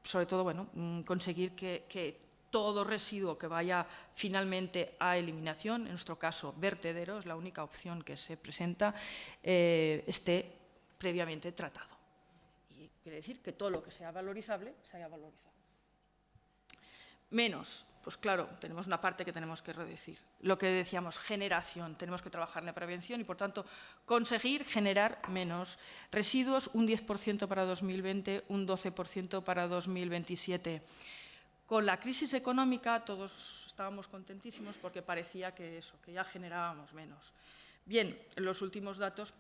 C: sobre todo, bueno, conseguir que todo residuo que vaya finalmente a eliminación, en nuestro caso vertedero, es la única opción que se presenta, esté previamente tratado. Y quiere decir que todo lo que sea valorizable se haya valorizado. Menos, pues claro, tenemos una parte que tenemos que reducir. Lo que decíamos, generación, tenemos que trabajar en la prevención y, por tanto, conseguir generar menos residuos, un 10% para 2020, un 12% para 2027. Con la crisis económica todos estábamos contentísimos porque parecía que ya generábamos menos. Bien, los últimos datos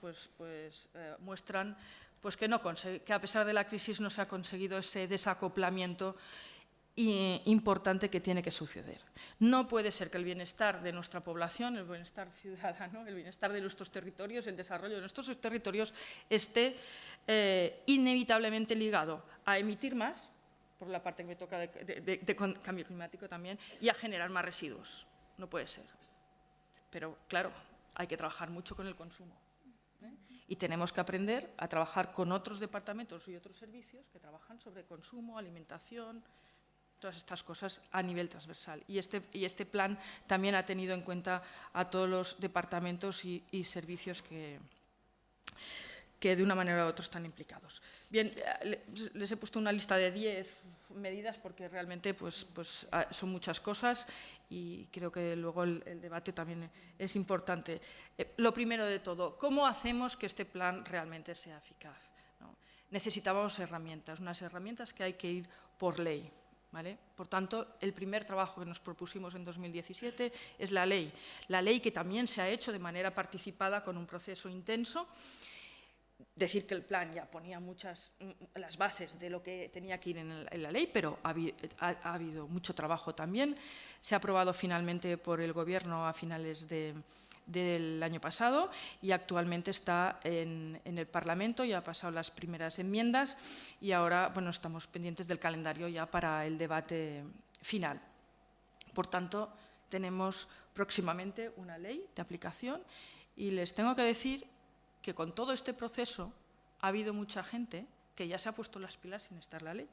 C: muestran que a pesar de la crisis no se ha conseguido ese desacoplamiento importante que tiene que suceder. No puede ser que el bienestar de nuestra población, el bienestar ciudadano, el bienestar de nuestros territorios, el desarrollo de nuestros territorios esté inevitablemente ligado a emitir más, por la parte que me toca de cambio climático también, y a generar más residuos. No puede ser. Pero, claro, hay que trabajar mucho con el consumo. Y tenemos que aprender a trabajar con otros departamentos y otros servicios que trabajan sobre consumo, alimentación, todas estas cosas a nivel transversal. Y este plan también ha tenido en cuenta a todos los departamentos y servicios que de una manera u otra están implicados. Bien, les he puesto una lista de 10 medidas porque realmente son muchas cosas y creo que luego el debate también es importante. Lo primero de todo, ¿cómo hacemos que este plan realmente sea eficaz? ¿No? Necesitábamos herramientas, unas herramientas que hay que ir por ley. ¿Vale? Por tanto, el primer trabajo que nos propusimos en 2017 es la ley que también se ha hecho de manera participada con un proceso intenso. Decir que el plan ya ponía las bases de lo que tenía que ir en la ley, pero ha habido mucho trabajo también. Se ha aprobado finalmente por el Gobierno a finales del año pasado y actualmente está en el Parlamento, ya ha pasado las primeras enmiendas y ahora estamos pendientes del calendario ya para el debate final. Por tanto, tenemos próximamente una ley de aplicación y les tengo que decir que con todo este proceso ha habido mucha gente que ya se ha puesto las pilas sin estar la ley.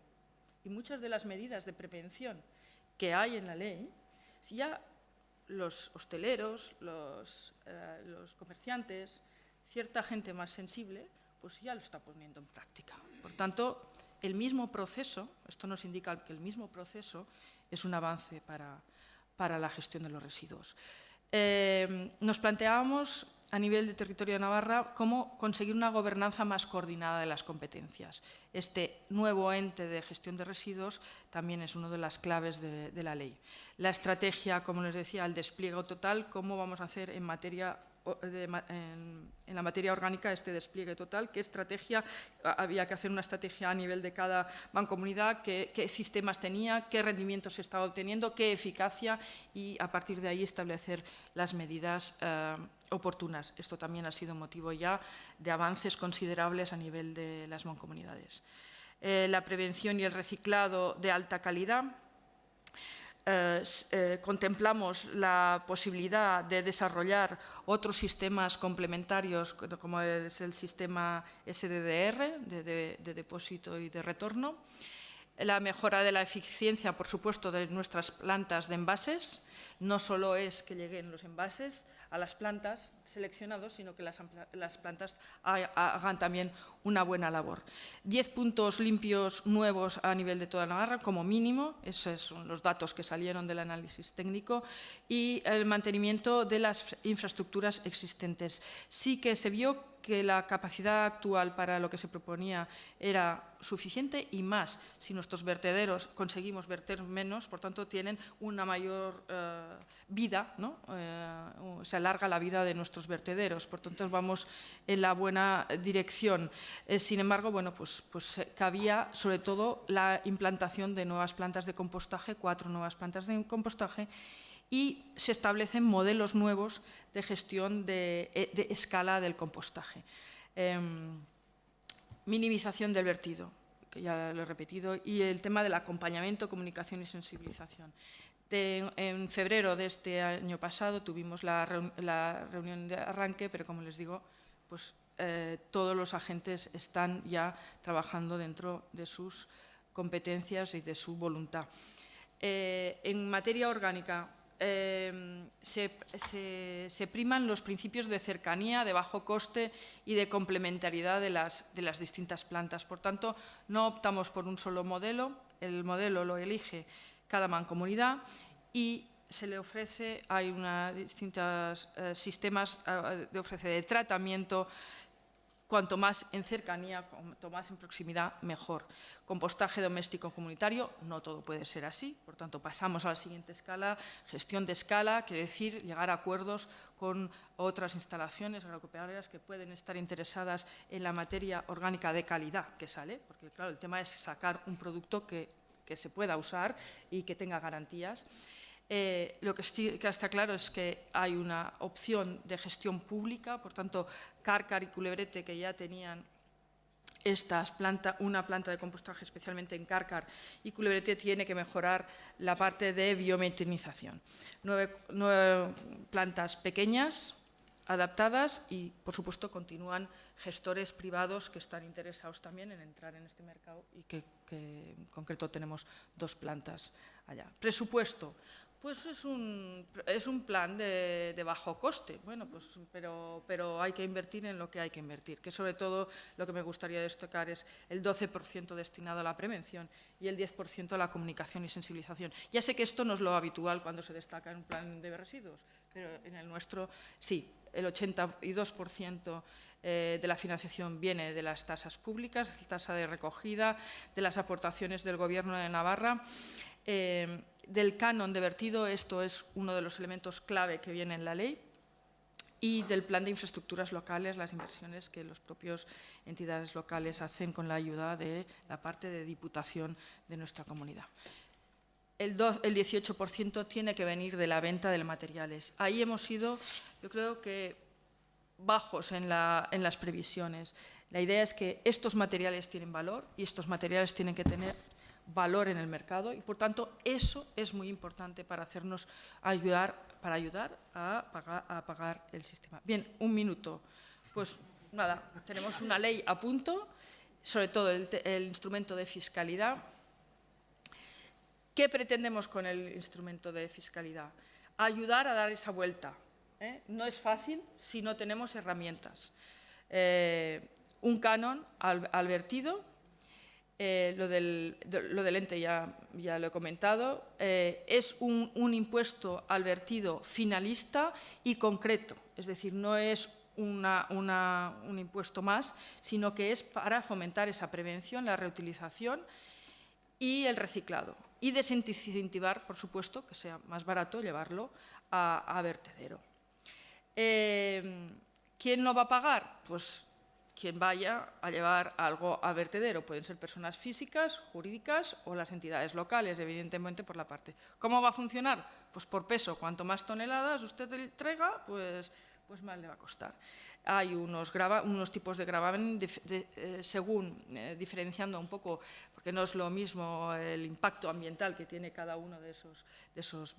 C: Y muchas de las medidas de prevención que hay en la ley, ya los hosteleros, los comerciantes, cierta gente más sensible, pues ya lo está poniendo en práctica. Por tanto, el mismo proceso, esto nos indica que el mismo proceso es un avance para la gestión de los residuos. Nos planteábamos a nivel de territorio de Navarra cómo conseguir una gobernanza más coordinada de las competencias. Este nuevo ente de gestión de residuos también es una de las claves de la ley. La estrategia, como les decía, el despliegue total, cómo vamos a hacer en la materia orgánica este despliegue total, qué estrategia, había que hacer una estrategia a nivel de cada mancomunidad, qué sistemas tenía, qué rendimientos se estaba obteniendo, qué eficacia y a partir de ahí establecer las medidas oportunas. Esto también ha sido motivo ya de avances considerables a nivel de las mancomunidades. La prevención y el reciclado de alta calidad. Contemplamos la posibilidad de desarrollar otros sistemas complementarios como es el sistema SDDR de depósito y de retorno, la mejora de la eficiencia, por supuesto, de nuestras plantas de envases. No solo es que lleguen los envases a las plantas seleccionados, sino que las plantas hagan también una buena labor. 10 puntos limpios nuevos a nivel de toda Navarra, como mínimo, esos son los datos que salieron del análisis técnico, y el mantenimiento de las infraestructuras existentes. Sí que se vio que la capacidad actual para lo que se proponía era suficiente y más si nuestros vertederos conseguimos verter menos, por tanto tienen una mayor vida, ¿no? Se alarga la vida de nuestros vertederos, por tanto vamos en la buena dirección. Sin embargo, cabía sobre todo la implantación de nuevas plantas de compostaje, 4 nuevas plantas de compostaje, y se establecen modelos nuevos de gestión de escala del compostaje. Minimización del vertido, que ya lo he repetido, y el tema del acompañamiento, comunicación y sensibilización. En febrero de este año pasado tuvimos la reunión de arranque, pero como les digo, todos los agentes están ya trabajando dentro de sus competencias y de su voluntad. En materia orgánica, se priman los principios de cercanía, de bajo coste y de complementariedad de las distintas plantas. Por tanto, no optamos por un solo modelo, el modelo lo elige cada mancomunidad y se le ofrece, hay distintos sistemas de tratamiento. Cuanto más en cercanía, cuanto más en proximidad, mejor. Compostaje doméstico comunitario, no todo puede ser así, por tanto pasamos a la siguiente escala, gestión de escala, quiere decir llegar a acuerdos con otras instalaciones agropecuarias que pueden estar interesadas en la materia orgánica de calidad que sale, porque claro, el tema es sacar un producto que se pueda usar y que tenga garantías. Lo que está claro es que hay una opción de gestión pública, por tanto, Cárcar y Culebrete, que ya tenían una planta de compostaje especialmente en Cárcar, y Culebrete tiene que mejorar la parte de biometanización. 9 plantas pequeñas, adaptadas y, por supuesto, continúan gestores privados que están interesados también en entrar en este mercado y que en concreto tenemos 2 plantas allá. Presupuesto. Pues es un plan de bajo coste, bueno, pues, pero hay que invertir en lo que hay que invertir, que sobre todo lo que me gustaría destacar es el 12% destinado a la prevención y el 10% a la comunicación y sensibilización. Ya sé que esto no es lo habitual cuando se destaca en un plan de residuos, pero en el nuestro sí, el 82% de la financiación viene de las tasas públicas, tasa de recogida, de las aportaciones del Gobierno de Navarra, del canon de vertido, esto es uno de los elementos clave que viene en la ley, y del plan de infraestructuras locales, las inversiones que las propias entidades locales hacen con la ayuda de la parte de diputación de nuestra comunidad. El 18% tiene que venir de la venta de materiales. Ahí hemos sido, yo creo que, bajos en las previsiones. La idea es que estos materiales tienen valor y estos materiales tienen que tener valor en el mercado y, por tanto, eso es muy importante para ayudar a pagar el sistema. Bien, un minuto. Pues nada, tenemos una ley a punto, sobre todo el instrumento de fiscalidad. ¿Qué pretendemos con el instrumento de fiscalidad? Ayudar a dar esa vuelta. No es fácil si no tenemos herramientas. Un canon al vertido. Lo del ente ya lo he comentado, es un impuesto al vertido finalista y concreto, es decir, no es un impuesto más, sino que es para fomentar esa prevención, la reutilización y el reciclado. Y desincentivar, por supuesto, que sea más barato llevarlo a vertedero. ¿Quién no va a pagar? Pues quien vaya a llevar algo a vertedero. Pueden ser personas físicas, jurídicas o las entidades locales, evidentemente por la parte. ¿Cómo va a funcionar? Pues por peso. Cuanto más toneladas usted traiga, pues más le va a costar. Hay unos tipos de gravamen según, diferenciando un poco, porque no es lo mismo el impacto ambiental que tiene cada uno de esos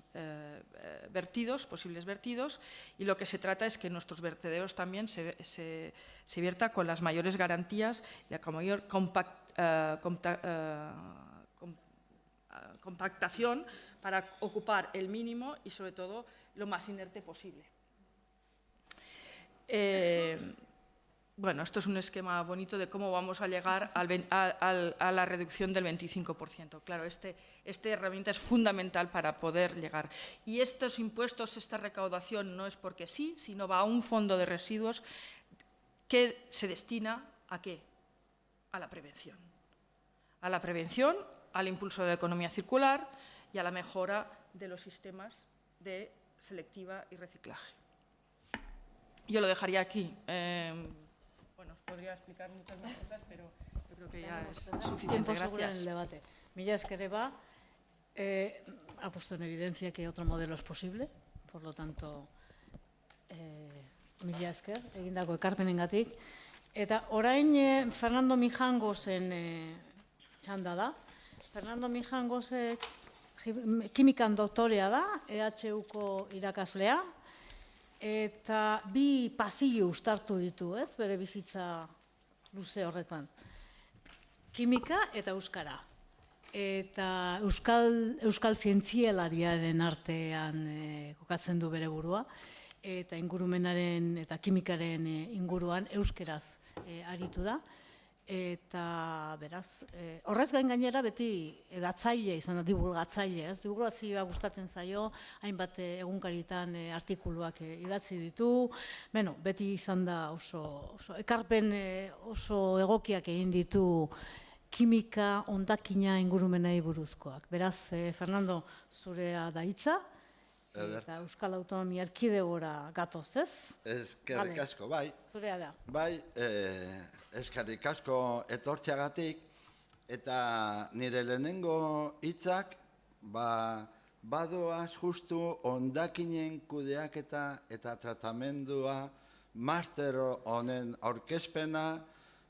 C: posibles vertidos, y lo que se trata es que nuestros vertederos también se vierta con las mayores garantías, la mayor compactación para ocupar el mínimo y, sobre todo, lo más inerte posible. Bueno, esto es un esquema bonito de cómo vamos a llegar a la reducción del 25%. Claro, esta herramienta es fundamental para poder llegar. Y estos impuestos, esta recaudación, no es porque sí, sino va a un fondo de residuos que se destina ¿a qué? A la prevención. A la prevención, al impulso de la economía circular y a la mejora de los sistemas de selectiva y reciclaje. Yo lo dejaría aquí. Bueno, os podría explicar muchas más cosas, pero yo creo que ya es suficiente.
A: Tiempo en el debate. Mila esker, Eva ha puesto en evidencia que otro modelo es posible, por lo tanto, mila esker, egindako ekarpenengatik. Eta orain Fernando Mijangosen txanda da. Fernando Mijangosek kimikan doktorea da, EHUko irakaslea, eta 2 pasillo uztartu ditu, ez, bere bizitza luze horretan. Kimika eta euskara. eta euskal zientzialariaren artean kokatzen du bere burua, eta ingurumenaren eta kimikaren inguruan euskeraz aritu da. Eta beraz, horrez gainera beti edatzaile izan da, divulgatzaile, ez? Divulgazioa gustatzen zaio, hainbat egunkaritan artikuluak idatzi ditu, beti izan da oso ekarpen oso egokiak egin ditu kimika, hondakina, ingurumenei buruzkoak. Beraz, Fernando, zurea da hitza, eta Euskal Autonomia Erkidegora gatoz, ez?
D: Eskerrik asko, bai.
A: Zurea da.
D: Bai, eskerrik asko etortzeagatik, eta nire lehenengo hitzak, badoaz justu hondakinen kudeaketa eta tratamendua, master honen aurkezpena,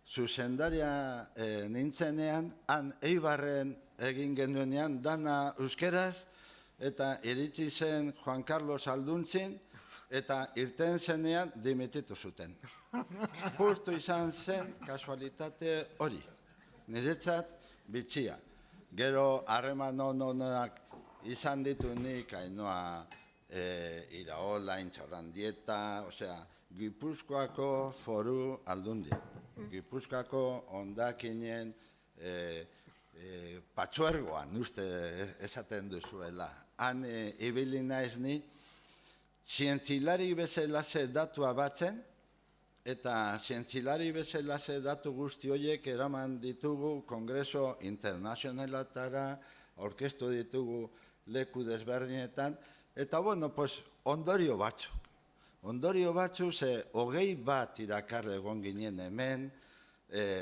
D: zuzendaria nintzenean, han Eibarren egin genuenean, dana euskeraz, eta iritsi zen Juan Carlos Alduntzin, eta irten zenean dimititu zuten. Justu izan zen kasualitate hori, niretzat bitxia. Gero harreman honak izan ditu nik, Ainhoa Iraola, Intxaurrandieta, osea, Gipuzkoako Foru Aldundia. Gipuzkoako hondakinen patzuergoan, uste esaten duzuela. Han ibili naiz ni, zientzilari bezalaze datua batzen, eta zientzilari bezalaze datu guzti horiek eraman ditugu Kongreso Internazionalatara, aurkeztu ditugu leku desberdinetan, eta ondorio batzuk. Ondorio batzuk, ze 21 irakar egon ginen hemen,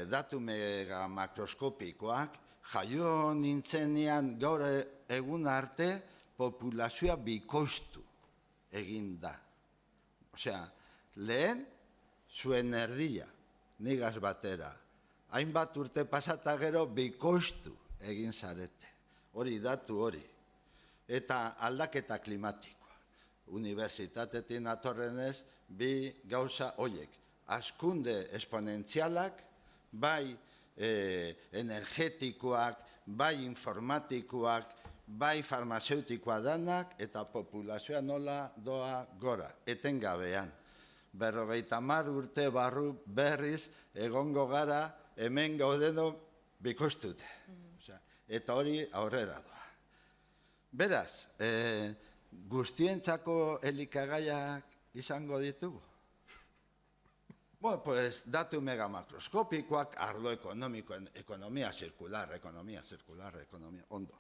D: datu mega makroskopikoak, jaio nintzenean gaur egun arte populazioa bikoiztu egin da. Osea, lehen zuen erdia, nigaz batera. Hainbat urte pasata gero bikoiztu egin zarete. Hori datu hori. Eta aldaketa klimatikoa. Unibertsitatetin atorrenez, bi gauza horiek. Hazkunde esponentzialak, bai energetikoak, bai informatikoak, bai farmazeutikoa danak, eta populazioa nola doa gora, etengabean. 50 urte barru berriz egongo gara hemen gaudeno bikoiztute. Eta hori aurrera doa. Beraz, guztientzako elikagaiak izango ditugu. Datu mega makroskopikoak, arlo ekonomikoen, ekonomia zirkular, ondo.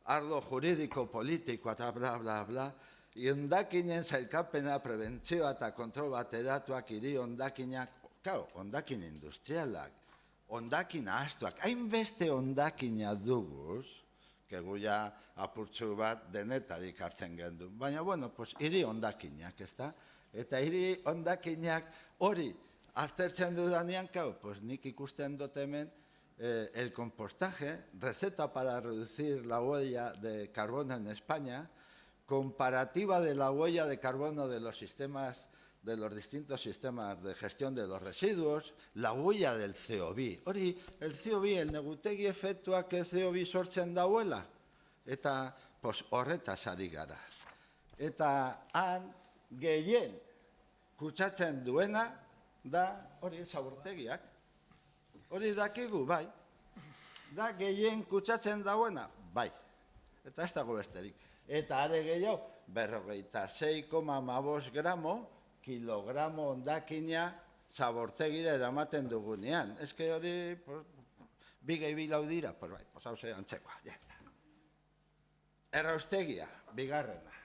D: Arlo juridiko, politikoa eta bla, bla, bla. Hondakinen zailkapena, prebentzioa eta kontrol bateratuak hiri hondakinak, hondakin industrialak, hondakin ahaztuak, hainbeste hondakina duguz, keguia apurtzu bat denetarik hartzen gendu. Baina, hiri hondakinak, ez da? Eta hiri hondakinak hori, aztertzen dudanean, nik ikusten dut hemen el compostaje, receta para reducir la huella de carbono en España, comparativa de la huella de carbono de los distintos sistemas de gestión de los residuos, la huella del CO2. Hori, el CO2, el negutegi efektuak CO2 sortzen dauela, eta horretaz ari gara. Eta han gehien kutsatzen duena, da hori zabortegiak, hori dakigu, bai, da gehien kutsatzen dauena, bai, eta ez dago besterik. Eta are gehiago, 46,5 gramo, kilogramo hondakina zabortegira eramaten dugunean. Ez que hori, bigei bilau dira, bai, hauze antzekoa. Erraustegia, bigarrena.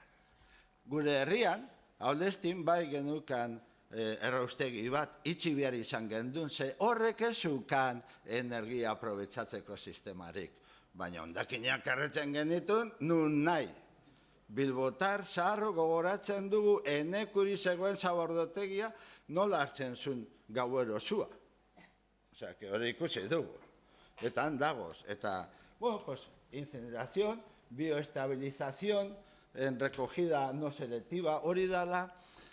D: Gure herrian, Aulestin bai genukan erraustegi bat itxi behar izan gendun, ze horrek ezukan energia aprobetsatzeko sistemarik. Baina hondakinak erretzen genitun, nun nahi. Bilbotar zaharro gogoratzen dugu enekuri zegoen zabordotegia nola hartzen zuen gauero zua. Osea, hori ikusi dugu. Eta handagoz. Eta, incineración, bioestabilización, en recogida no selectiva, hori dala,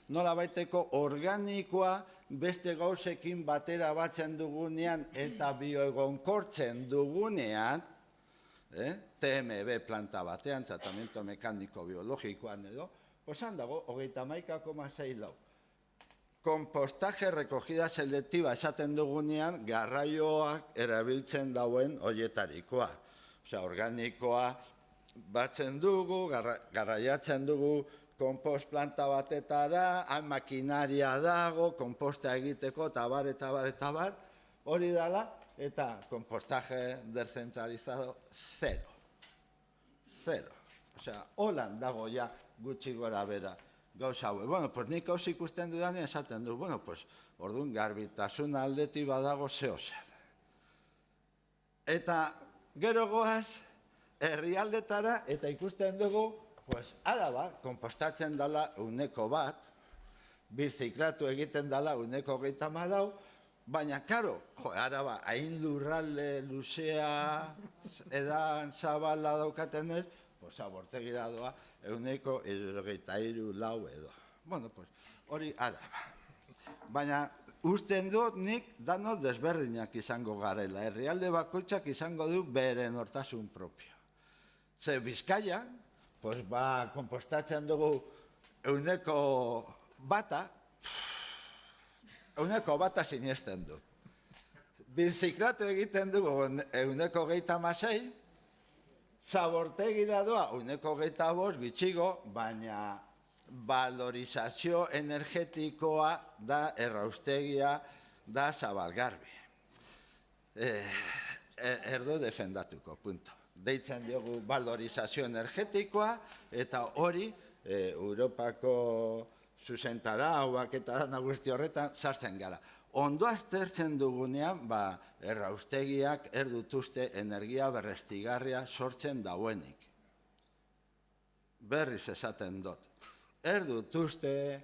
D: nola baiteko organikoa beste gauzekin batera batzen dugunean eta bioegonkortzen dugunean, TMB planta batean, tratamiento mekaniko biologikoan edo, posan dago, 31,6 lau. Kompostaje recogida selectiva esaten dugunean, garraioak erabiltzen dauen hoietarikoa. Osea, organikoa batzen dugu, garraiatzen dugu kompost planta batetara, han makinaria dago, komposta egiteko, tabar, hori dala, eta kompostaje descentralizado, zero. Osea, holan dago ja gutxi gora bera gauza haue. Bueno, pues nik hauz ikusten dudanean esaten du, bueno, pues, orduan garbitasun aldetik badago zeo zer. Eta gero goaz, herrialdetara, eta ikusten dugu, pues, Araba, kompostatzen dala 1%, birziklatu egiten dala 1,34, baina, karo, Araba, hain lurralde luzea, edan zabala daukaten ez, pues, abortegira doa, 1,73 lau edo. Bueno, pues, hori Araba. Baina, usten dut nik dano desberdinak izango garela. Herrialde bakoitzak izango du bere nortasun propio. Ze Bizkaia, pues, kompostatzen dugu 1,1 sinesten du. Birziklatu egiten dugu 1,26, zabortegira doa 1,25 bitxigo, baina valorizazio energetikoa da erraustegia da Zabalgarbi. Erdo defendatuko, punto. Deitzen diogu valorizazio energetikoa, eta hori Europako zuzentarauak eta nagusti horretan sartzen gara. Ondo aztertzen dugunean, erraustegiak erdutuzte energia berreztigarria sortzen dauenik. Berriz esaten dut. Erdutuzte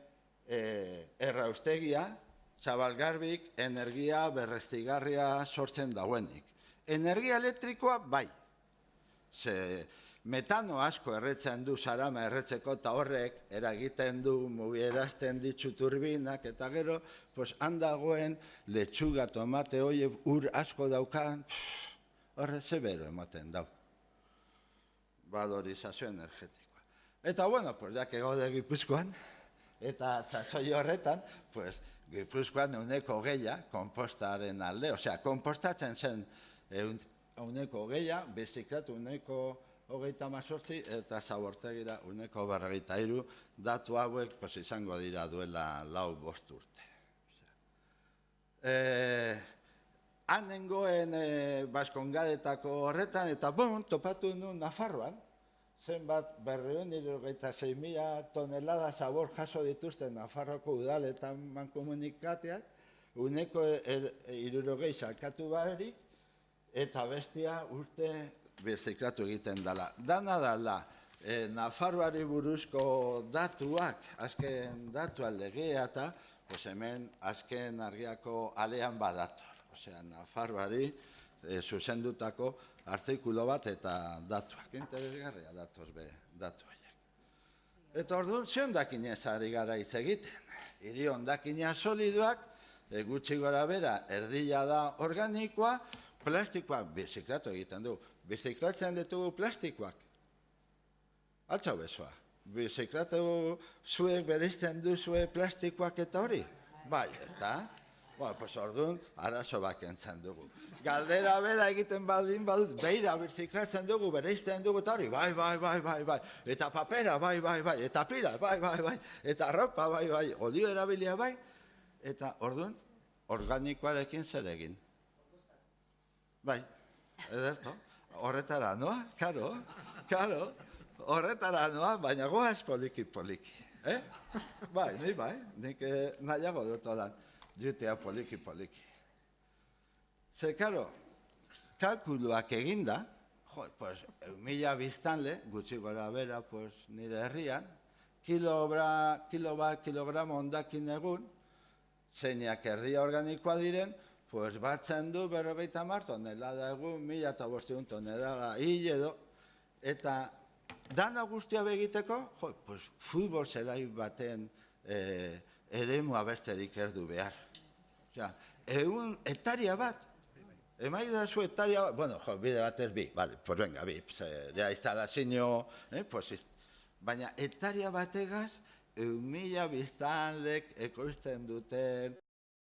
D: erraustegia, Zabalgarbik energia berreztigarria sortzen dauenik. Energia elektrikoa bai. Ze metano asko erretzen du Sarama erretzeko, eta horrek eragiten du, mugierazten ditzu turbinak, eta gero, pues, handagoen letxuga, tomate, oie, ur asko daukan, horre zebero ematen dau. Valorizazio energetikoa. Eta, bueno, pues, ya que gaude Gipuzkoan, eta sasoi horretan, pues, Gipuzkoan 1,20 konpostaren alde, osea, konpostatzen zen 1,20, biziklatu 1,28 eta zabortegira 1,43, datu hauek pues, izango dira duela 4-5 urte. Hanengoen Baskongadetako horretan, eta topatu nuen Nafarroan, zenbat 276.000 tonelada zabor jaso dituzten Nafarroko udaletan mankomunikateak, 1,60 salkatu barerik, eta bestia urte birziklatu egiten dela. Dana dela, Nafarroari buruzko datuak, azken datuan legea eta, hemen azken argiako alean badator. Osea, Nafarroari zuzendutako artikulo bat eta datuak. Interesgarria datoz be, datu horiek. Eta orduan, ze hondakinez ari gara hitz egiten. Hiri hondakina solidoak, gutxi gora bera, erdila da organikoa, plastikoak biziklatu egiten du. Biziklatzen ditugu plastikoak. Altxau bezoa. Biziklatu zuek bereizten duzue plastikoak eta hori? Bai, ez da? Bueno, pues orduan, arazo bakentzen dugu. Galdera bera egiten baldin badut, beira biziklatzen dugu, bereizten dugu eta hori? Bai. Eta papera, bai. Eta pila, bai. Eta ropa, bai. Olio erabilia, bai. Eta orduan, organikoarekin zer egin. Bai, ederto. Horretara noa, karo. Horretara noa, baina goaz poliki. Bai, nik nahiago dut olan, jutea poliki. Ze, karo, kalkuluak eginda, pues, 1.000 biztanle, gutxi gora bera, pues, nire herrian, kilogramo ondakin egun, zeinak erdia organikoa diren, pues batzen du 50 tonelada egun, 1.500 tonelada hil edo, eta dana guztia begiteko, pues futbol zelai baten eremua besterik erdu behar. Osea, 1 hektaria bat, Emai zu hektaria, bueno, jo, bide batez bi, vale, pues venga, bi, de instalazio, pues, baina hektaria bategaz, 1.000 biztanlek ekoizten duten